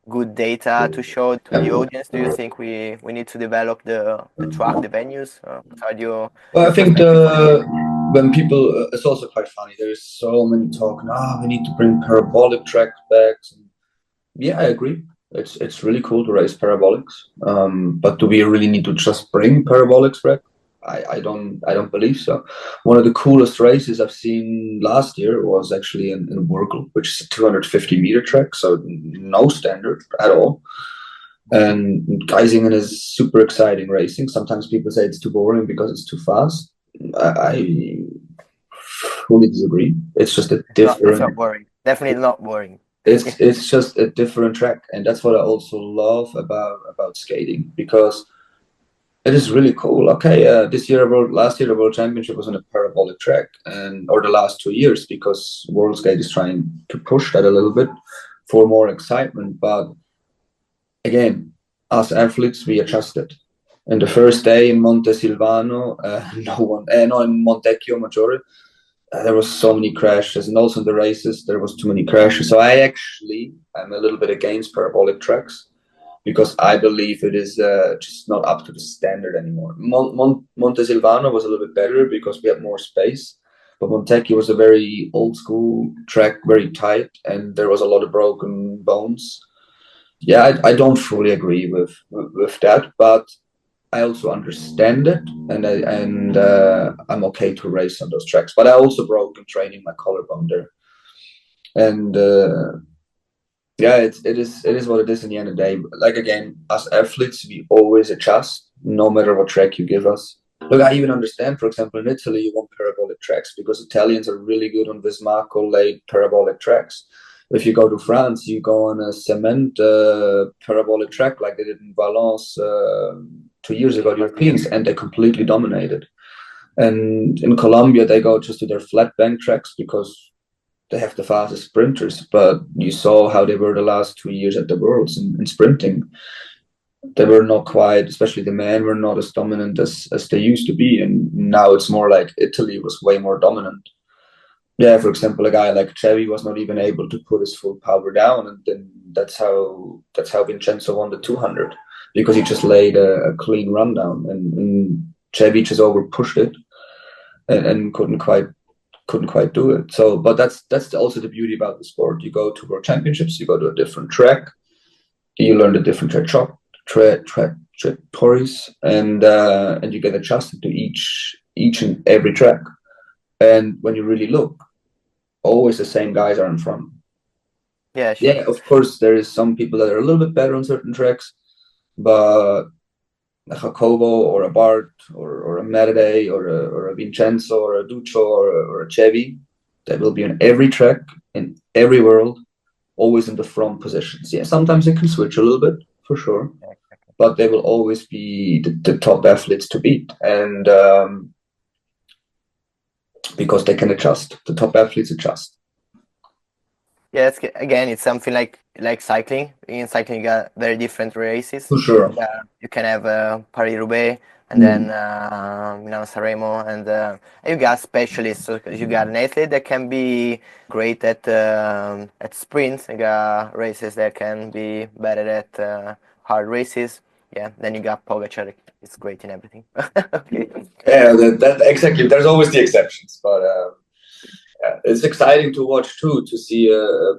S3: good data to show to the audience? Do you think we need to develop the track, the venues?
S4: Well, I think when people, it's also quite funny. There's so many talk. We need to bring parabolic tracks back. Yeah, I agree. It's really cool to race parabolics. But do we really need to just bring parabolics back? I don't believe so. One of the coolest races I've seen last year was actually in Wurgl, which is a 250-meter track, so no standard at all. And Geisingen is super exciting racing. Sometimes people say it's too boring because it's too fast. I fully disagree. It's just a different.
S3: It's not boring. Definitely not boring.
S4: It's just a different track, and that's what I also love about skating, because it is really cool. Okay, last year the World Championship was on a parabolic track, or the last 2 years, because World Skate is trying to push that a little bit for more excitement. But again, us athletes, we adjusted. And the first day in Monte Silvano, in Montecchio Maggiore, there was so many crashes, and also in the races there was too many crashes. So I'm a little bit against parabolic tracks, because I believe it is just not up to the standard anymore. Monte Silvano was a little bit better because we had more space, but Montecchio was a very old school track, very tight, and there was a lot of broken bones. Yeah, I don't fully agree with that, but I also understand it, and I'm okay to race on those tracks. But I also broke in training my collarbone there, and yeah, it is what it is in the end of the day. Like, again, as athletes, we always adjust, no matter what track you give us. Look, I even understand, for example, in Italy, you want parabolic tracks because Italians are really good on Vismaco laid parabolic tracks. If you go to France, you go on a cement parabolic track like they did in Valence 2 years ago, the Europeans, and they completely dominated. And in Colombia, they go just to their flat bank tracks because they have the fastest sprinters. But you saw how they were the last 2 years at the Worlds in sprinting. they were not quite, especially the men were not as dominant as they used to be, and now it's more like Italy was way more dominant. Yeah, for example, a guy like Chevy was not even able to put his full power down, and then that's how Vincenzo won the 200, because he just laid a clean rundown, and Chevy just over pushed it and couldn't quite do it. So, but that's also the beauty about the sport. You go to world championships, you go to a different track, you learn the different trajectories, and you get adjusted to each and every track. And when you really look, always the same guys are in front.
S3: Yeah, sure.
S4: Yeah, of course, there is some people that are a little bit better on certain tracks, but a Jacobo or a Bart or a Merde or a Vincenzo or a Duccio or a Chevy, that will be on every track in every world, always in the front positions. Yeah, sometimes they can switch a little bit, for sure, but they will always be the top athletes to beat. And because they can adjust, the top athletes adjust.
S3: Yeah, it's something like cycling. In cycling, you got very different races.
S4: For sure.
S3: You can have Paris-Roubaix, and then Milano-Sanremo, and you got specialists. So you got an athlete that can be great at sprints. You got races that can be better at hard races. Yeah, then you got Pogacar. It's great in everything. Okay.
S4: Yeah, that exactly. There's always the exceptions, but it's exciting to watch too, to see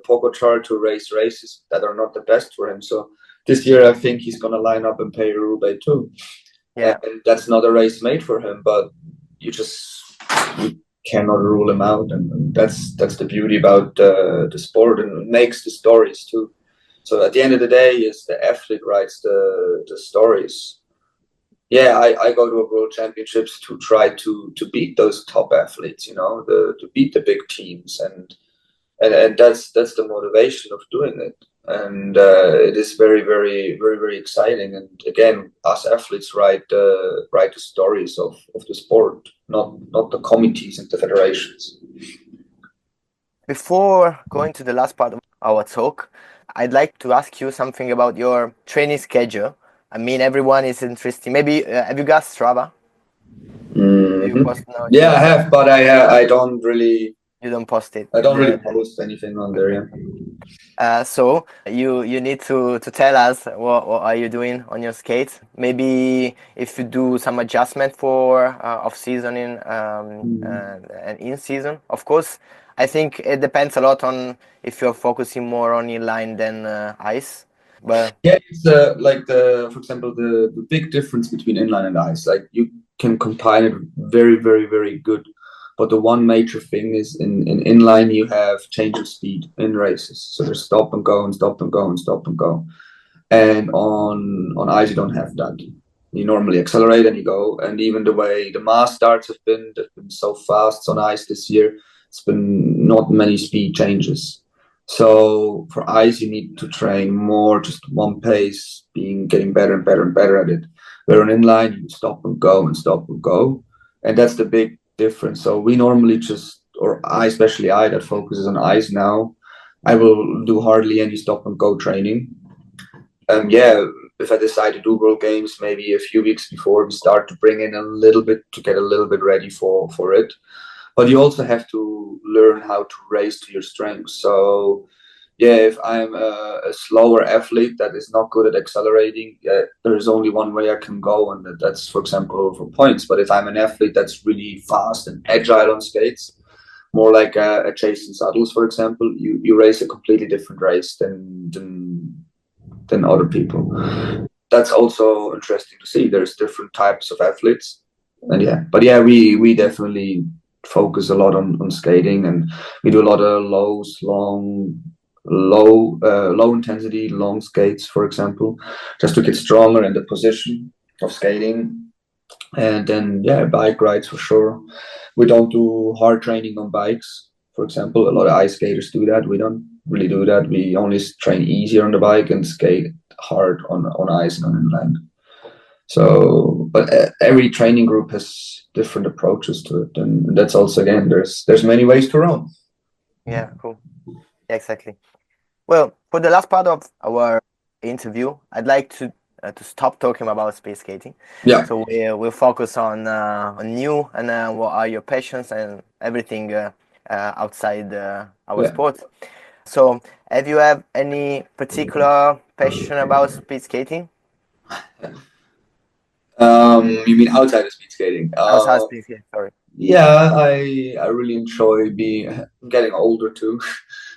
S4: Pogacar to race races that are not the best for him. So this year, I think he's gonna line up in Paris-Roubaix too.
S3: Yeah.
S4: And that's not a race made for him, but you cannot rule him out, and that's the beauty about the sport, and it makes the stories too. So at the end of the day, is the athlete writes the stories. Yeah, I go to a world championships to try to beat those top athletes, to beat the big teams, and that's the motivation of doing it. And it is very, very, very, very exciting. And again, us athletes write the stories of the sport, not the committees and the federations.
S3: Before going to the last part of our talk, I'd like to ask you something about your training schedule. I mean, everyone is interested. Maybe have you got Strava? You post no,
S4: Yeah, I have, but I don't really.
S3: You don't post it.
S4: I don't really post anything on there. Yeah.
S3: So you need to tell us what are you doing on your skates. Maybe if you do some adjustment for off season and in season. Of course, I think it depends a lot on if you're focusing more on inline than ice. But
S4: yeah, it's like for example, the big difference between inline and ice. Like you can combine it very, very, very good. But the one major thing is in inline you have change of speed in races. So there's stop and go and stop and go and stop and go. And on ice you don't have that. You normally accelerate and you go. And even the way the mass starts they've been so fast on ice this year. It's been not many speed changes. So for ice you need to train more, just one pace, getting better and better and better at it. Where on inline you stop and go and stop and go. And that's the big difference. So we normally especially I that focuses on ice now, I will do hardly any stop and go training. Yeah, if I decide to do world games, maybe a few weeks before we start to bring in a little bit to get a little bit ready for it. But you also have to learn how to race to your strengths. So yeah, if I'm a slower athlete that is not good at accelerating, there is only one way I can go, and that's, for example, for points. But if I'm an athlete that's really fast and agile on skates, more like a Jason Suttles, for example, you race a completely different race than other people. That's also interesting to see. There's different types of athletes, and we definitely focus a lot on skating, and we do a lot of low intensity long skates, for example, just to get stronger in the position of skating. And then bike rides for sure. We don't do hard training on bikes, for example. A lot of ice skaters do that. We don't really do that. We only train easier on the bike and skate hard on ice and on inland. So, but every training group has different approaches to it, and that's also, again, there's many ways to run.
S3: Yeah, cool. Yeah, exactly. Well, for the last part of our interview, I'd like to stop talking about speed skating.
S4: Yeah.
S3: So we'll focus on you and what are your passions and everything outside our
S4: Yeah.
S3: sport. So have you have any particular passion about speed skating?
S4: You mean outside of speed skating?
S3: Outside speed skating, sorry.
S4: Yeah, I really enjoy being. I'm getting older too.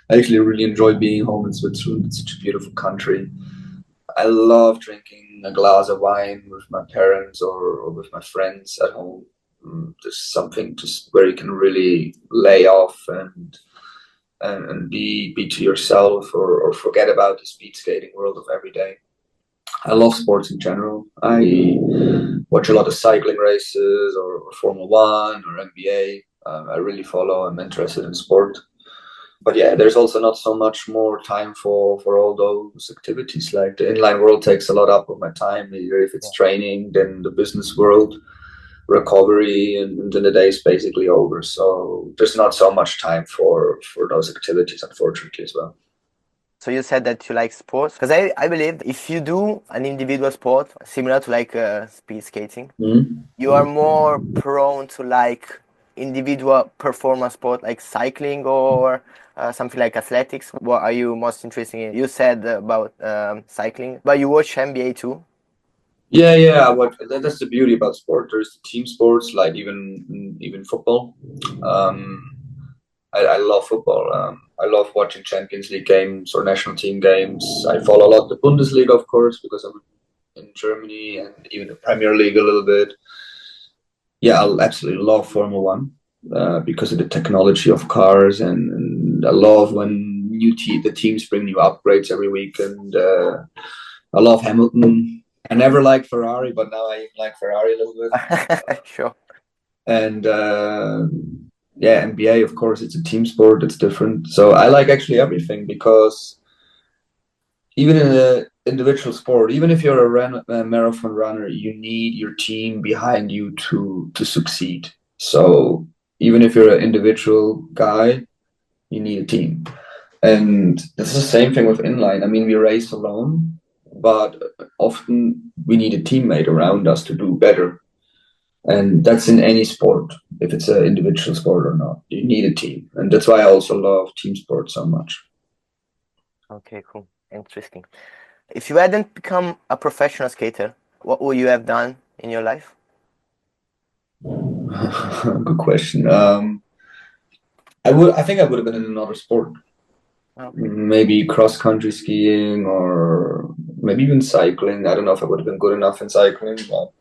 S4: I actually really enjoy being home in Switzerland. It's such a beautiful country. I love drinking a glass of wine with my parents or with my friends at home. There's something just where you can really lay off and be to yourself or forget about the speed skating world of every day. I love sports in general. I watch a lot of cycling races or Formula One or NBA. I really follow. I'm interested in sport. But yeah, there's also not so much more time for all those activities. Like the inline world takes a lot up of my time. Either if it's training, then the business world, recovery, and then the day is basically over. So there's not so much time for those activities, unfortunately, as well.
S3: So you said that you like sports because I believe if you do an individual sport similar to like speed skating, you are more prone to like individual performance sport like cycling or something like athletics. What are you most interested in? You said about cycling, but you watch NBA too.
S4: Yeah. That's the beauty about sport. There's the team sports, like even football. Um, I love football. I love watching Champions League games or national team games. I follow a lot the Bundesliga, of course, because I'm in Germany, and even the Premier League a little bit. Yeah, I absolutely love Formula One because of the technology of cars, and I love when the teams bring new upgrades every week, and I love Hamilton. I never liked Ferrari, but now I even like Ferrari a little bit.
S3: Sure.
S4: And yeah, NBA, of course, it's a team sport. It's different. So I like actually everything because even in an individual sport, even if you're a marathon runner, you need your team behind you to succeed. So even if you're an individual guy, you need a team. And it's the same thing with inline. I mean, we race alone, but often we need a teammate around us to do better. And that's in any sport, if it's an individual sport or not. You need a team. And that's why I also love team sports so much.
S3: Okay, cool. Interesting. If you hadn't become a professional skater, what would you have done in your life?
S4: Good question. I think I would have been in another sport.
S3: Okay.
S4: Maybe cross country skiing or maybe even cycling. I don't know if I would have been good enough in cycling, but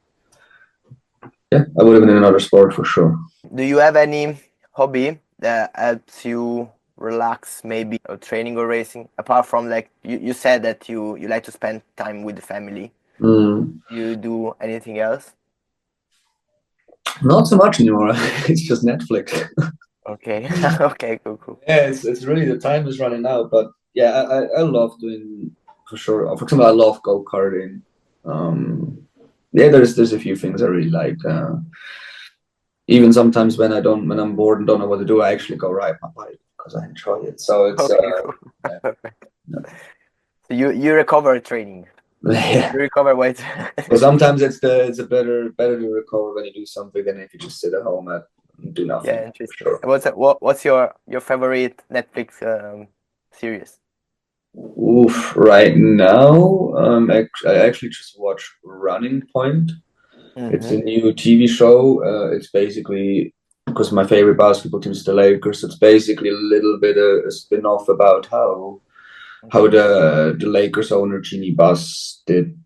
S4: yeah, I would have been in another sport for sure.
S3: Do you have any hobby that helps you relax, maybe or training or racing? Apart from like you said that you like to spend time with the family. You do anything else?
S4: Not so much anymore. It's just Netflix.
S3: Okay. Okay, cool.
S4: Yeah, it's really the time is running out, but yeah, I love doing for sure. For example, I love go-karting. Yeah, there's a few things I really like. Even sometimes when I'm bored and don't know what to do, I actually go ride my bike because I enjoy it. So it's
S3: Okay, cool.
S4: yeah.
S3: So you recover training.
S4: Yeah.
S3: You recover weight.
S4: But sometimes it's better to recover when you do something than if you just sit at home and do nothing.
S3: Yeah, interesting.
S4: Sure.
S3: What's your favorite Netflix series?
S4: Oof, right now, I actually just watch Running Point. It's a new TV show. It's basically because my favorite basketball team is the Lakers. It's basically a little bit a spin-off about how the Lakers owner Jeannie Buss did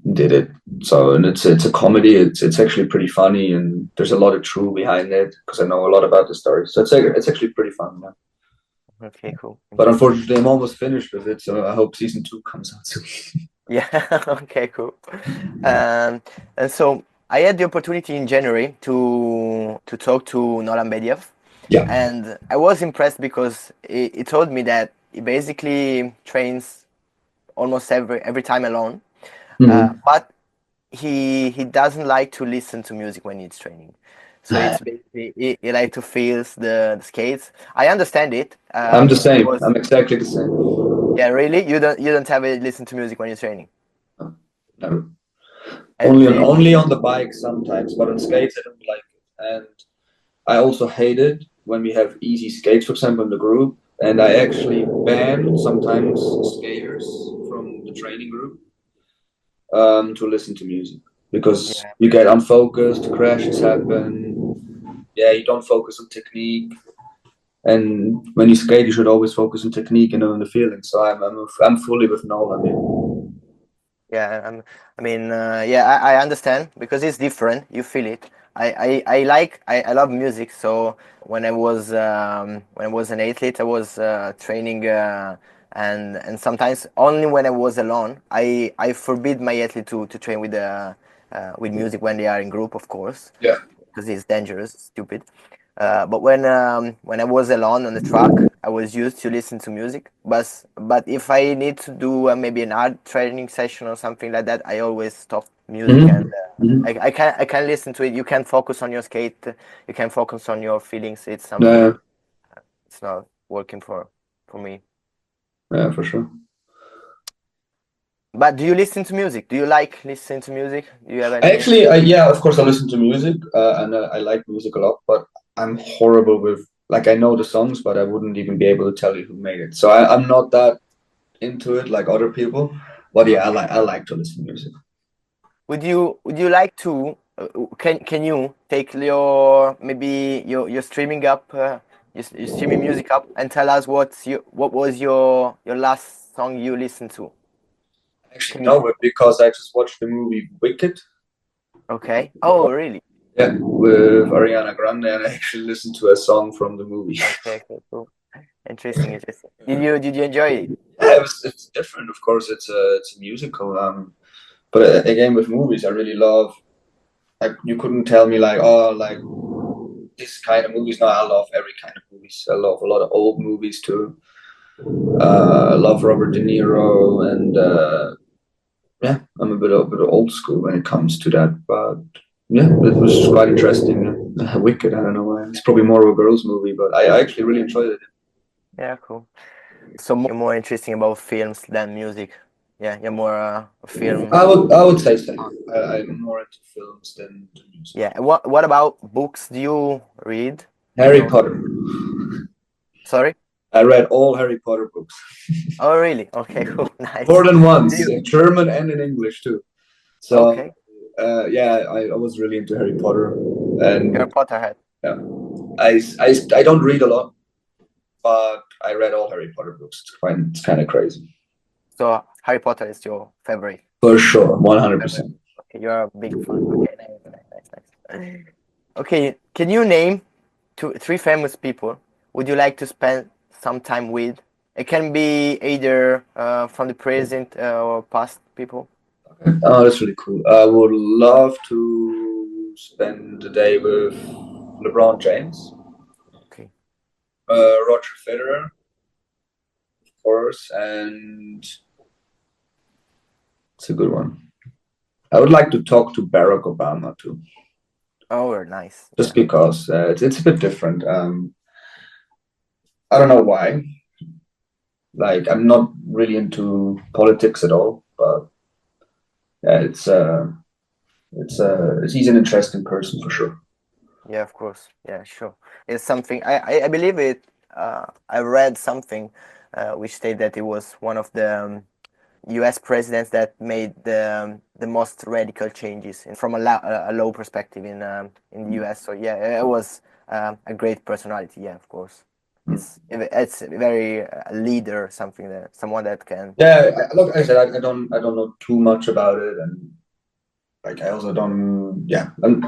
S4: it. So, and it's a comedy. It's actually pretty funny, and there's a lot of truth behind it because I know a lot about the story. So it's actually pretty fun. Yeah.
S3: Okay, cool.
S4: But unfortunately, I'm almost finished with it, so I hope season 2 comes out soon.
S3: Yeah. Okay, cool. And so I had the opportunity in January to talk to Nolan Bediev.
S4: Yeah.
S3: And I was impressed because he told me that he basically trains almost every time alone. But he doesn't like to listen to music when he's training. So it's basically he like to feel the skates. I understand it.
S4: I'm the same. I'm exactly the same.
S3: Yeah, really? You don't have a listen to music when you're training?
S4: Never.
S2: And
S4: Only on the bike sometimes, but on skates I don't like it. And I also hate it when we have easy skates, for example, in the group. And I actually ban sometimes skaters from the training group to listen to music because
S2: yeah,
S4: you get unfocused, crashes happen. Yeah, you don't focus on technique. And when you skate, you should always focus on technique and on the feeling. So I'm fully with Nolan here.
S2: yeah. I mean, yeah, I understand because it's different. You feel it. I love music. So when I was an athlete, I was training, and sometimes only when I was alone, I forbid my athlete to train with music when they are in group, of course,
S4: Yeah.
S2: because it's dangerous, stupid. But when I was alone on the track, I was used to listen to music. But if I need to do maybe an art training session or something like that, I always stop music and
S4: Mm-hmm. Mm-hmm.
S2: I can listen to it. You can focus on your skate. You can focus on your feelings. It's
S4: Yeah,
S2: something. It's not working for me.
S4: yeah, for sure.
S2: But do you listen to music? Do you like listening to music? Do you have any?
S4: Yeah, of course, I listen to music, and I like music a lot. But I'm horrible with like I know the songs, but I wouldn't even be able to tell you who made it. So I'm not that into it like other people. But yeah,
S2: Okay.
S4: I like to listen to music.
S2: Would you like to can you take your maybe your streaming up your streaming music up and tell us what was your last song you listened to?
S4: I actually
S2: Can you?
S4: know it because I just watched the movie Wicked.
S2: Okay. Oh, really?
S4: Yeah, with Ariana Grande, and I actually listened to a song from the movie.
S2: Okay, cool, cool. Interesting, interesting. Did you enjoy it?
S4: Yeah, it's different. Of course, it's a musical. But again, with movies, I really love. Like you couldn't tell me like like this kind of movies. No, I love every kind of movies. I love a lot of old movies too. I love Robert De Niro, and yeah, I'm a bit of old school when it comes to that. But yeah, it was quite interesting. Wicked, I don't know why. It's probably more of a girls' movie, but I actually really enjoyed it.
S2: Yeah, cool. So you're more interesting about films than music. Yeah, you're more a film.
S4: I would say so. I'm more into films than music.
S2: Yeah. What about books? Do you read?
S4: Harry
S2: No.
S4: Potter.
S2: Sorry?
S4: I read all Harry Potter books
S2: Oh, really? Okay, cool.
S4: more
S2: Nice.
S4: than
S2: Do
S4: once,
S2: you?
S4: in German and in English too. So
S2: Okay.
S4: yeah, I was really into Harry Potter,
S2: You're a
S4: and
S2: Potterhead.
S4: yeah, I don't read a lot, but I read all Harry Potter books. It's kind of crazy.
S2: So Harry Potter is your favorite.
S4: For sure,
S2: Favorite.
S4: 100%.
S2: Okay, you're a big fan. Okay, nice, nice, nice, nice. Okay, can you name three famous people would you like to spend some time with? It can be either from the present or past people.
S4: Oh, that's really cool. I would love to spend the day with LeBron James,
S2: Okay.
S4: Roger Federer, of course, and it's a good one. I would like to talk to Barack Obama too,
S2: Oh, very nice.
S4: just
S2: Yeah.
S4: because it's a bit different. I don't know why. Like, I'm not really into politics at all, but yeah, he's an interesting person for sure.
S2: Yeah, of course. Yeah, sure. It's something I believe it. I read something which stated that it was one of the U.S. presidents that made the most radical changes from a low perspective in the U.S. So yeah, it was a great personality. Yeah, of course. It's very leader, someone that can.
S4: Yeah, look, I said I don't know too much about it, and like I also don't. Yeah, I'm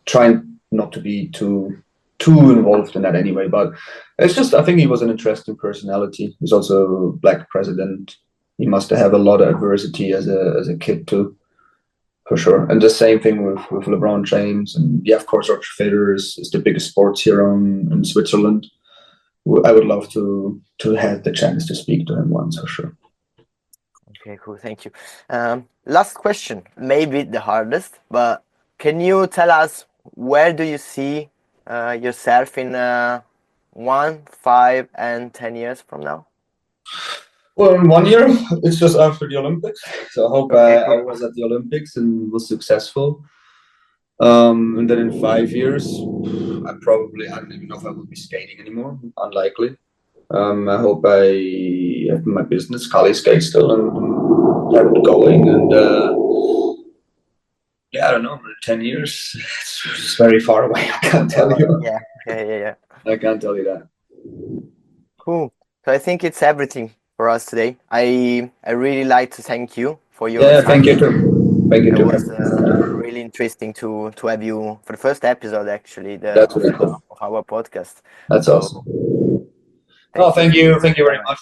S4: trying not to be too involved in that anyway. But it's just I think he was an interesting personality. He's also a black president. He must have a lot of adversity as a kid too, for sure. And the same thing with LeBron James, and yeah, of course, Roger Federer is the biggest sports hero in Switzerland. I would love to have the chance to speak to him once for sure.
S2: Okay, cool. Thank you. Last question, maybe the hardest, but can you tell us where do you see yourself in 1, 5, and 10 years from now?
S4: Well, in 1 year, it's just after the Olympics. So I hope
S3: Okay,
S4: I
S3: cool.
S4: was at the Olympics and was successful. And then in 5 years, I don't even know if I will be skating anymore. Unlikely. I hope I have my business, Kali Skate, still and have it going. And yeah, I don't know, 10 years. It's very far away. I can't tell you.
S3: Yeah.
S4: I can't tell you that.
S3: Cool. So I think it's everything for us today. I really like to thank you for your
S4: Yeah, thank
S3: time.
S4: you too. Thank you
S3: It
S4: too.
S3: was really interesting to have you for the first episode actually
S4: That's really cool.
S3: of our podcast.
S4: That's
S3: So
S4: awesome. Oh,
S3: thank you
S4: thank
S3: for
S4: you.
S3: your
S4: Thank you very
S3: time.
S4: much.